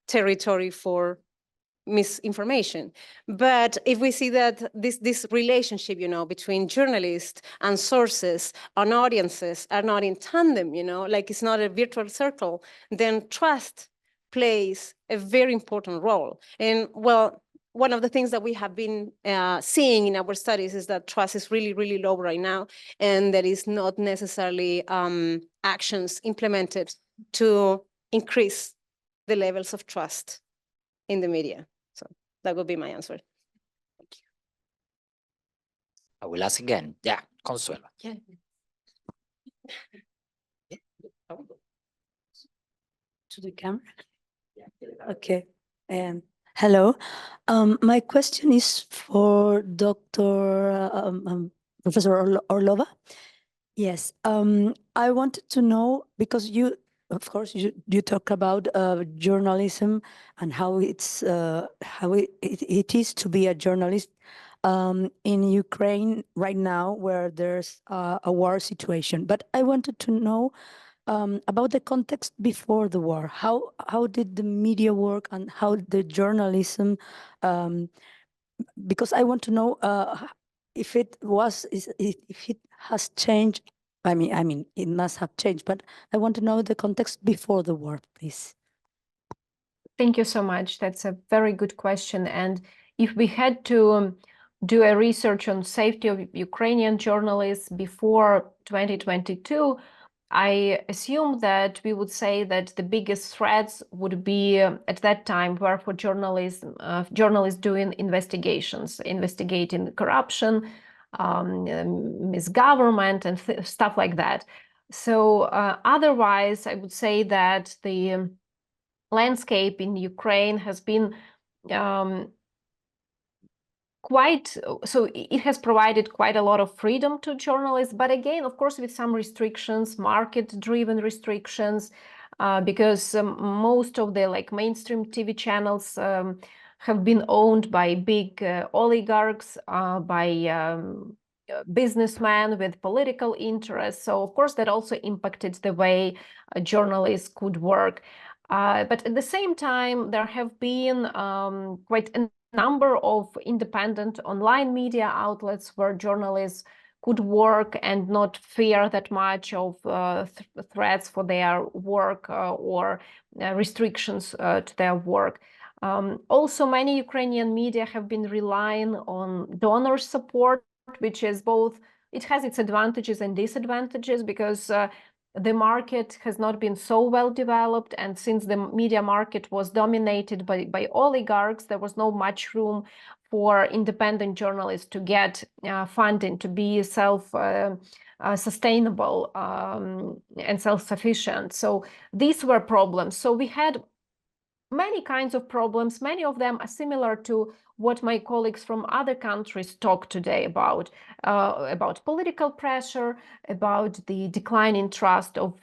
territory for misinformation. But if we see that this relationship, you know, between journalists and sources and audiences are not in tandem, you know, like it's not a virtual circle, then trust plays a very important role. And well, one of the things that we have been seeing in our studies is that trust is really low right now, and there is not necessarily actions implemented to increase the levels of trust in the media. So that would be my answer. Thank you. I will ask again. Yeah, Consuelo. Yeah. To the camera? Okay. Hello. My question is for Dr. Professor Orlova. Yes. I wanted to know, because you, of course, you talk about journalism and how it's how it is to be a journalist in Ukraine right now, where there's a war situation. But I wanted to know about the context before the war. How did the media work and how the journalism? Because I want to know if it has changed. I mean, it must have changed. But I want to know the context before the war, please. Thank you so much. That's a very good question. And if we had to do a research on safety of Ukrainian journalists before 2022, I assume that we would say that the biggest threats would be at that time were for journalists doing investigations, investigating corruption, misgovernment, and stuff like that. So otherwise, I would say that the landscape in Ukraine has been it has provided quite a lot of freedom to journalists, but again, of course, with some restrictions, market-driven restrictions, because most of the mainstream TV channels have been owned by big oligarchs, by businessmen with political interests. So of course, that also impacted the way journalists could work. But at the same time, there have been quite a number of independent online media outlets where journalists could work and not fear that much of threats for their work or restrictions to their work. Also, many Ukrainian media have been relying on donor support, which is both, it has its advantages and disadvantages, because the market has not been so well developed, and since the media market was dominated by oligarchs, there was no much room for independent journalists to get funding, to be self-sustainable and self-sufficient. So these were problems. So we had many kinds of problems. Many of them are similar to what my colleagues from other countries talk today about political pressure, about the decline in trust of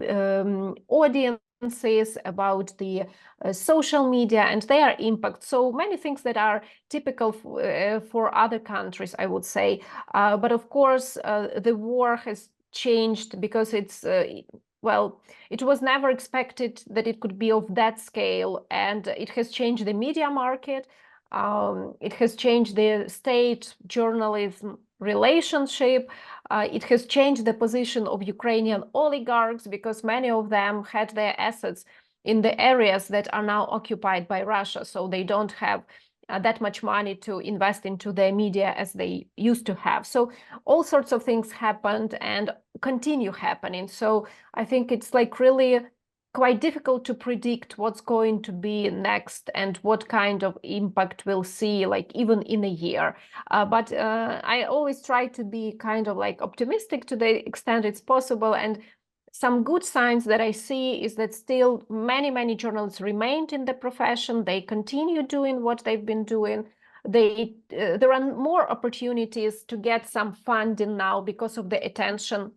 audiences, about the social media and their impact. So many things that are typical for other countries, I would say. But of course, the war has changed because it's well, it was never expected that it could be of that scale, and it has changed the media market. It has changed the state-journalism relationship. It has changed the position of Ukrainian oligarchs, because many of them had their assets in the areas that are now occupied by Russia, so they don't have that much money to invest into their media as they used to have. So all sorts of things happened and continue happening. So I think it's really quite difficult to predict what's going to be next and what kind of impact we'll see, even in a year. But I always try to be kind of optimistic to the extent it's possible. And some good signs that I see is that still many journalists remained in the profession. They continue doing what they've been doing. There are more opportunities to get some funding now because of the attention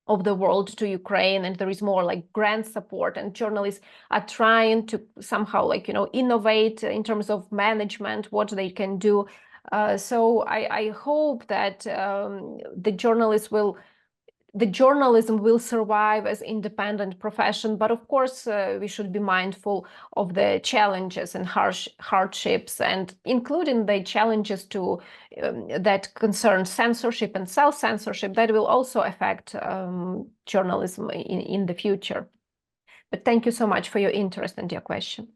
of the world to Ukraine, and there is more grant support, and journalists are trying to somehow innovate in terms of management, what they can do. So I hope that the journalism will survive as independent profession, but of course we should be mindful of the challenges and hardships, and including the challenges that concern censorship and self-censorship that will also affect journalism in the future. But thank you so much for your interest and your question.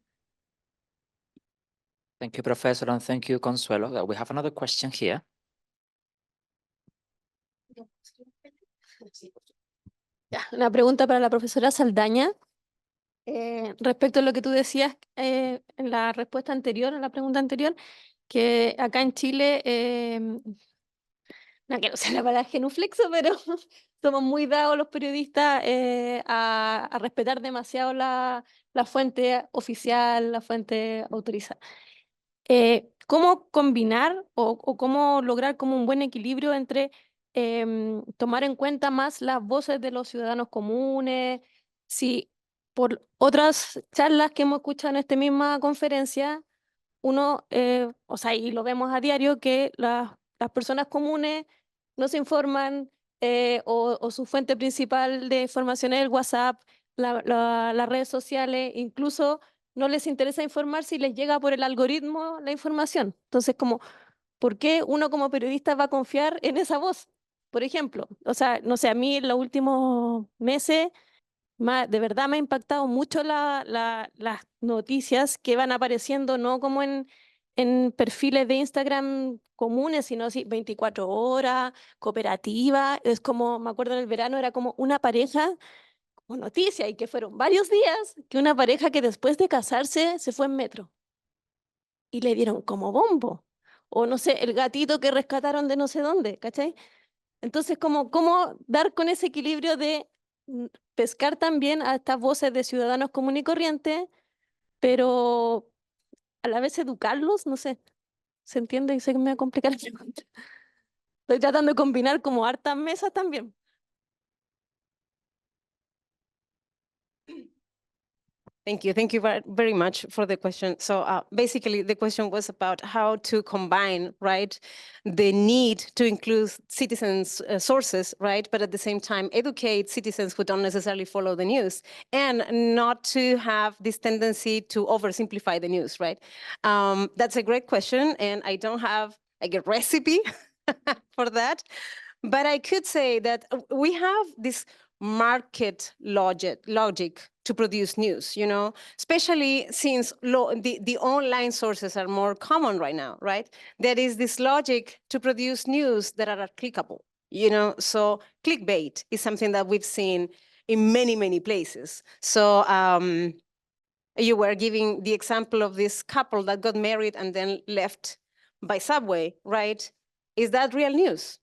Thank you, Professor, and thank you, Consuelo. We have another question here. Una pregunta para la profesora Saldaña. Respecto a lo que tú decías en la respuesta anterior, en la pregunta anterior, que acá en Chile no quiero usar la palabra genuflexo, pero somos muy dados los periodistas a respetar demasiado la fuente oficial, la fuente autorizada. ¿Cómo combinar o cómo lograr como un buen equilibrio entre tomar en cuenta más las voces de los ciudadanos comunes? Si por otras charlas que hemos escuchado en esta misma conferencia, uno, o sea, y lo vemos a diario, que las personas comunes no se informan o su fuente principal de información es el WhatsApp, las redes sociales, incluso no les interesa informar si les llega por el algoritmo la información. Entonces, como, ¿por qué uno como periodista va a confiar en esa voz? Por ejemplo, o sea, no sé, a mí en los últimos meses de verdad me ha impactado mucho las noticias que van apareciendo, no como en perfiles de Instagram comunes, sino así 24 horas, cooperativa. Es como, me acuerdo en el verano, era como una pareja como noticia y que fueron varios días que una pareja que después de casarse se fue en metro y le dieron como bombo. O no sé, el gatito que rescataron de no sé dónde, ¿cachai? Entonces, ¿cómo dar con ese equilibrio de pescar también a estas voces de ciudadanos comunes y corrientes, pero a la vez educarlos? No sé, ¿se entiende? Y sé que me va a complicar la pregunta. Estoy tratando de combinar como hartas mesas también. Thank you very much for the question. So basically, the question was about how to combine, right, the need to include citizens' sources, right, but at the same time educate citizens who don't necessarily follow the news, and not to have this tendency to oversimplify the news, right? That's a great question, and I don't have like a recipe for that, but I could say that we have this market logic to produce news, you know, especially since the online sources are more common right now, right? There is this logic to produce news that are clickable, you know, so clickbait is something that we've seen in many, many places. So you were giving the example of this couple that got married and then left by subway, right? Is that real news?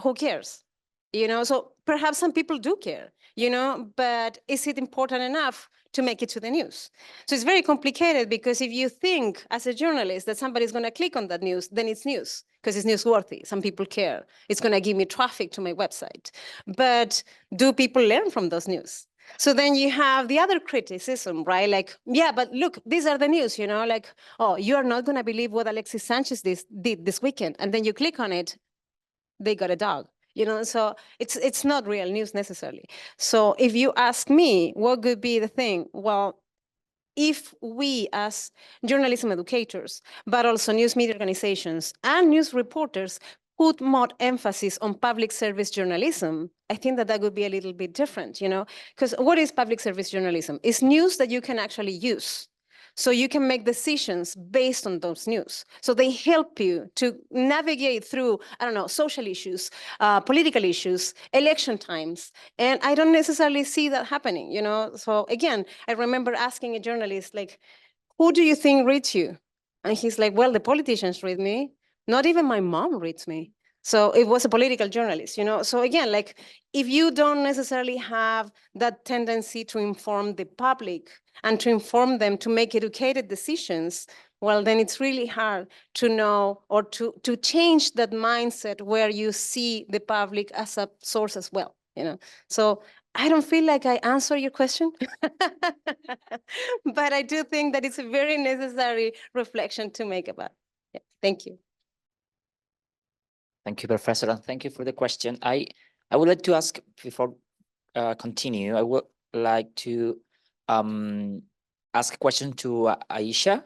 Who cares? You know, so perhaps some people do care, you know, but is it important enough to make it to the news? So it's very complicated, because if you think as a journalist that somebody's going to click on that news, then it's news, because it's newsworthy. Some people care. It's going to give me traffic to my website. But do people learn from those news? So then you have the other criticism, right? Like, yeah, but look, these are the news, you know, like, oh, you are not going to believe what Alexis Sanchez did this weekend. And then you click on it, they got a dog. You know, so it's not real news necessarily. So if you ask me, what could be the thing? Well, if we as journalism educators, but also news media organizations and news reporters put more emphasis on public service journalism, I think that would be a little bit different, you know, because what is public service journalism? It's news that you can actually use. So you can make decisions based on those news. So they help you to navigate through, I don't know, social issues, political issues, election times. And I don't necessarily see that happening, you know? So again, I remember asking a journalist, like, who do you think reads you? And he's like, well, the politicians read me. Not even my mom reads me. So it was a political journalist, you know? So again, like, if you don't necessarily have that tendency to inform the public and to inform them to make educated decisions, well, then it's really hard to know or to change that mindset where you see the public as a source as well, you know? So I don't feel like I answer your question, but I do think that it's a very necessary reflection to make about it. Yeah, thank you. Thank you, Professor, and thank you for the question. I would like to ask, before continue, I would like to ask a question to Aysha.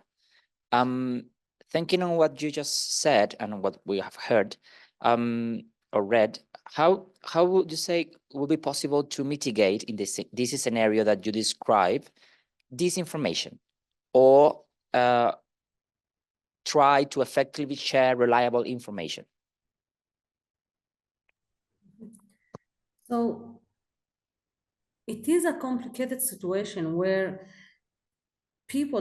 Thinking on what you just said and what we have heard or read, how would you say would be possible to mitigate in this scenario that you describe disinformation, or try to effectively share reliable information? So it is a complicated situation where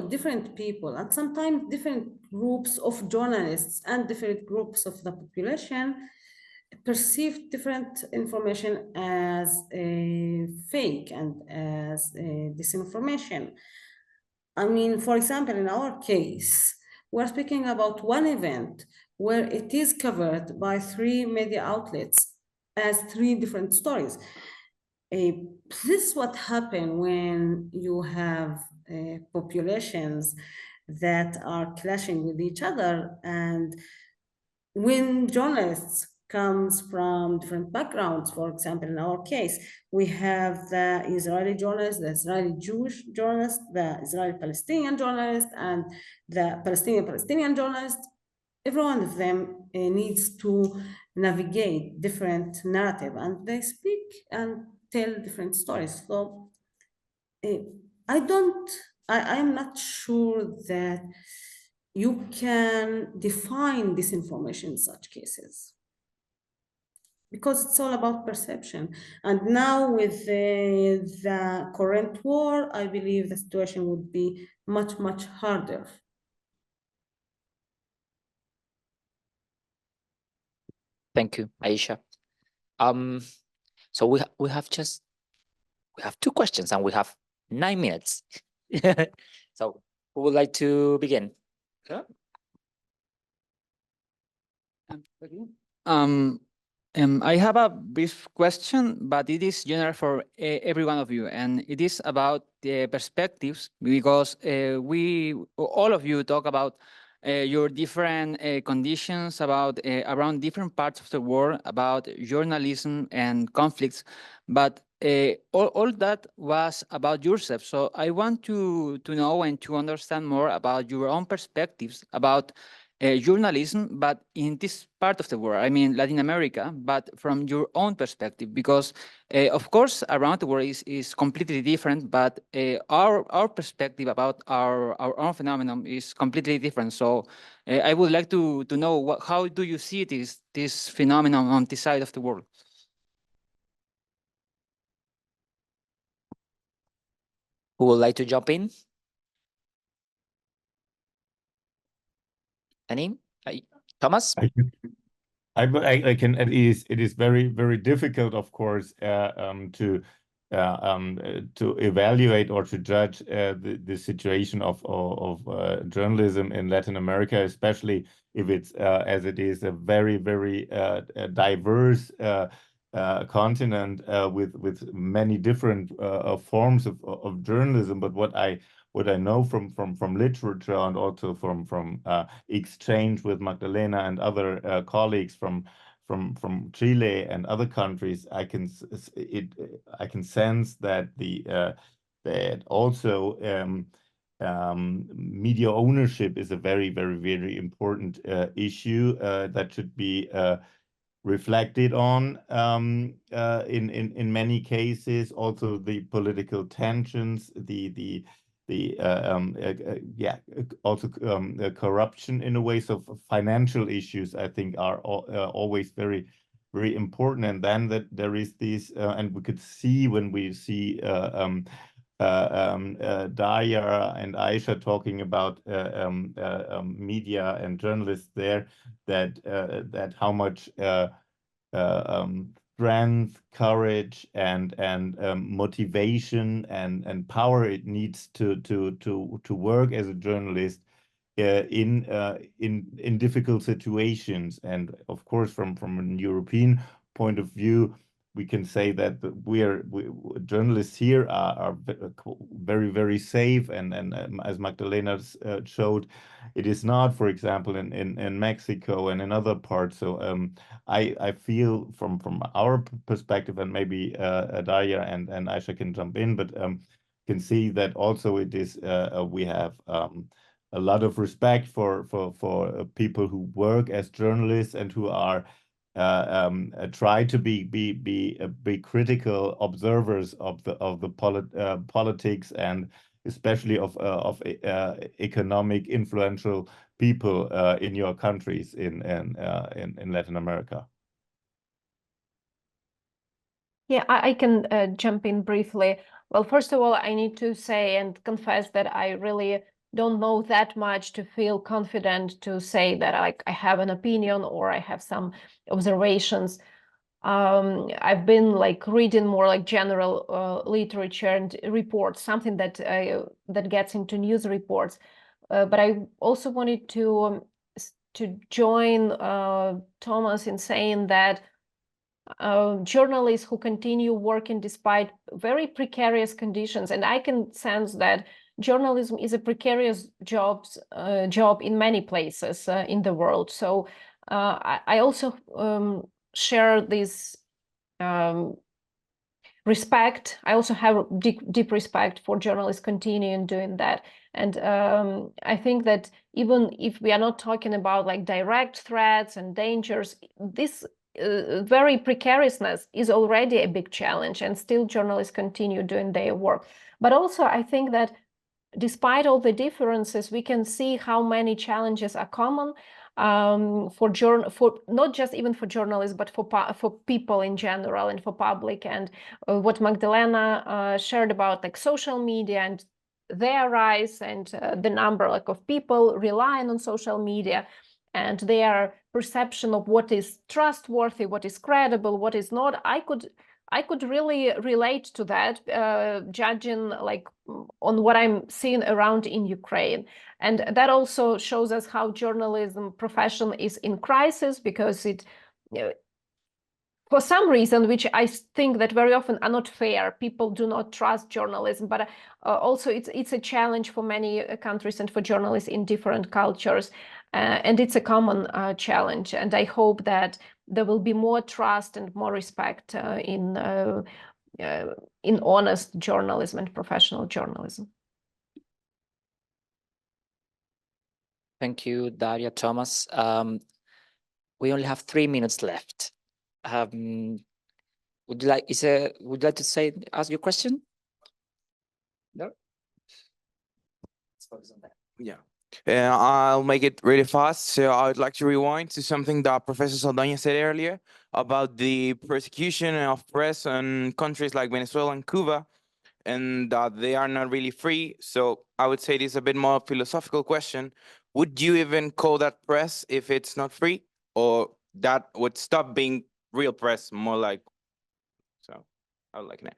different people, and sometimes different groups of journalists and different groups of the population perceive different information as fake and as disinformation. I mean, for example, in our case, we're speaking about one event where it is covered by 3 media outlets as 3 different stories. This is what happens when you have populations that are clashing with each other, and when journalists comes from different backgrounds. For example, in our case, we have the Israeli journalist, the Israeli Jewish journalist, the Israeli Palestinian journalist, and the Palestinian journalist. Every one of them needs to navigate different narrative, and they speak and tell different stories. So I am not sure that you can define disinformation in such cases, because it's all about perception. And now with the current war, I believe the situation would be much, much harder. Thank you, Aysha. So we have 2 questions and we have 9 minutes. So who would like to begin? I have a brief question, but it is general for every one of you, and it is about the perspectives, because all of you talk about your different conditions about around different parts of the world, about journalism and conflicts, but all that was about yourself. So I want to know and to understand more about your own perspectives about journalism, but in this part of the world, I mean Latin America, but from your own perspective, because of course around the world is completely different, but our perspective about our own phenomenon is completely different. So I would like to know how do you see this phenomenon on this side of the world? Who would like to jump in? Any? Thomas? I can. It is very, very difficult, of course, to evaluate or to judge the situation of journalism in Latin America, especially if it's as it is a very, very diverse continent with many different forms of journalism. But what I know from literature and also from exchange with Magdalena and other colleagues from Chile and other countries, I can sense that that also media ownership is a very, very, very important issue that should be reflected on in many cases. Also the political tensions, also corruption in a way. So financial issues, I think, are always very, very important. And then that there is this, and we could see when we see Dariya and Aysha talking about media and journalists there, that how much strength, courage, and motivation and power it needs to work as a journalist in difficult situations. And of course, from a European point of view, we can say that journalists here are very, very safe, and as Magdalena showed, it is not, for example, in Mexico and in other parts. So I feel from our perspective, and maybe Dariya and Aysha can jump in, but can see that also it is we have a lot of respect for people who work as journalists and who are try to be critical observers of the politics, and especially of economic influential people in your countries, in Latin America. Yeah, I can jump in briefly. Well, first of all, I need to say and confess that I really don't know that much to feel confident to say that I have an opinion or I have some observations. I've been like reading more like general literature and reports, something that that gets into news reports. But I also wanted to join Thomas in saying that journalists who continue working despite very precarious conditions, and I can sense that journalism is a precarious job in many places in the world. So I also share this respect. I also have deep respect for journalists continuing doing that. And I think that even if we are not talking about like direct threats and dangers, this very precariousness is already a big challenge, and still journalists continue doing their work. But also I think that despite all the differences, we can see how many challenges are common for not just even for journalists, but for people in general and for public. And what Magdalena shared about like social media and their rise and the number like of people relying on social media and their perception of what is trustworthy, what is credible, what is not. I could really relate to that, judging like on what I'm seeing around in Ukraine. And that also shows us how journalism profession is in crisis, because it, for some reason, which I think that very often are not fair, people do not trust journalism, but also it's a challenge for many countries and for journalists in different cultures. And it's a common challenge. And I hope that there will be more trust and more respect in honest journalism and professional journalism. Thank you, Dariya, Thomas. We only have 3 minutes left. Would you like to ask your question? No. Let's focus on that. Yeah. I'll make it really fast. So I would like to rewind to something that Professor Saldaña said earlier about the persecution of press in countries like Venezuela and Cuba, and that they are not really free. So I would say this is a bit more philosophical question. Would you even call that press if it's not free? Or that would stop being real press, more like, so I would like that.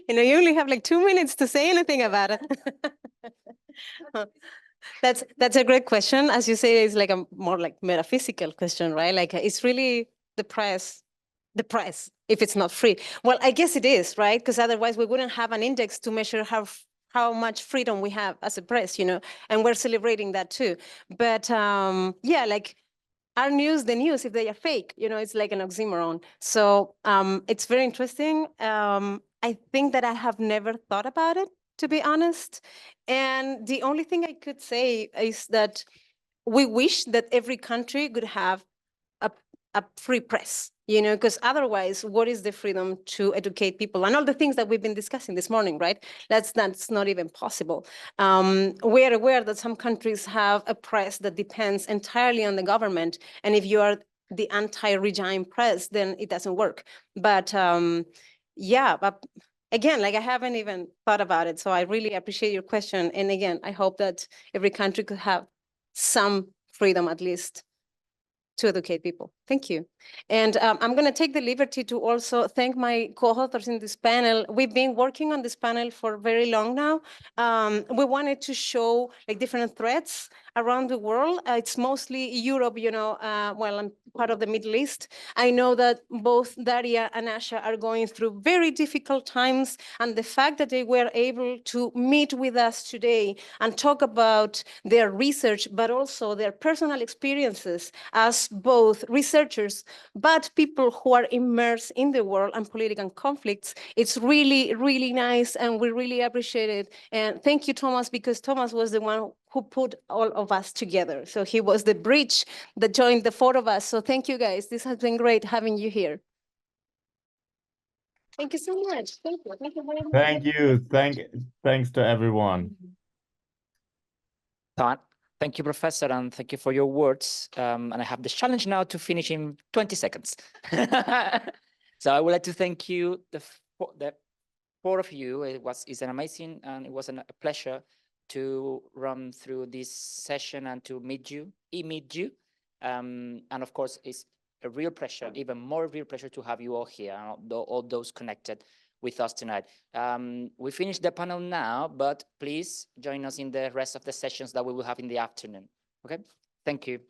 You only have like 2 minutes to say anything about it. That's a great question. As you say, it's like a more like metaphysical question, right? Like it's really the press, if it's not free. Well, I guess it is, right? Because otherwise we wouldn't have an index to measure how much freedom we have as a press, and we're celebrating that too. But yeah, like are news the news if they are fake? It's like an oxymoron. So it's very interesting. I think that I have never thought about it, to be honest. And the only thing I could say is that we wish that every country could have a free press, because otherwise, what is the freedom to educate people and all the things that we've been discussing this morning, right? That's not even possible. We are aware that some countries have a press that depends entirely on the government, and if you are the anti-regime press, then it doesn't work. But yeah, but again, like I haven't even thought about it, so I really appreciate your question. And again, I hope that every country could have some freedom at least to educate people. Thank you. And I'm going to take the liberty to also thank my co-authors in this panel. We've been working on this panel for very long now. We wanted to show like different threats around the world. It's mostly Europe, well, I'm part of the Middle East. I know that both Dariya and Aysha are going through very difficult times, and the fact that they were able to meet with us today and talk about their research, but also their personal experiences as both researchers, but people who are immersed in the world and political conflicts, it's really, really nice, and we really appreciate it. And thank you, Thomas, because Thomas was the one who put all of us together. So he was the bridge that joined the four of us. So thank you, guys. This has been great having you here. Thank you so much. Thank you. Thank you very much. Thank you. Thanks to everyone. Thank you, Professor, and thank you for your words. And I have the challenge now to finish in 20 seconds. So I would like to thank you, the four of you. It's an amazing, and it was a pleasure to run through this session and to meet you. And of course, it's a real pleasure, even more real pleasure to have you all here, all those connected with us tonight. We finished the panel now, but please join us in the rest of the sessions that we will have in the afternoon. Okay, thank you.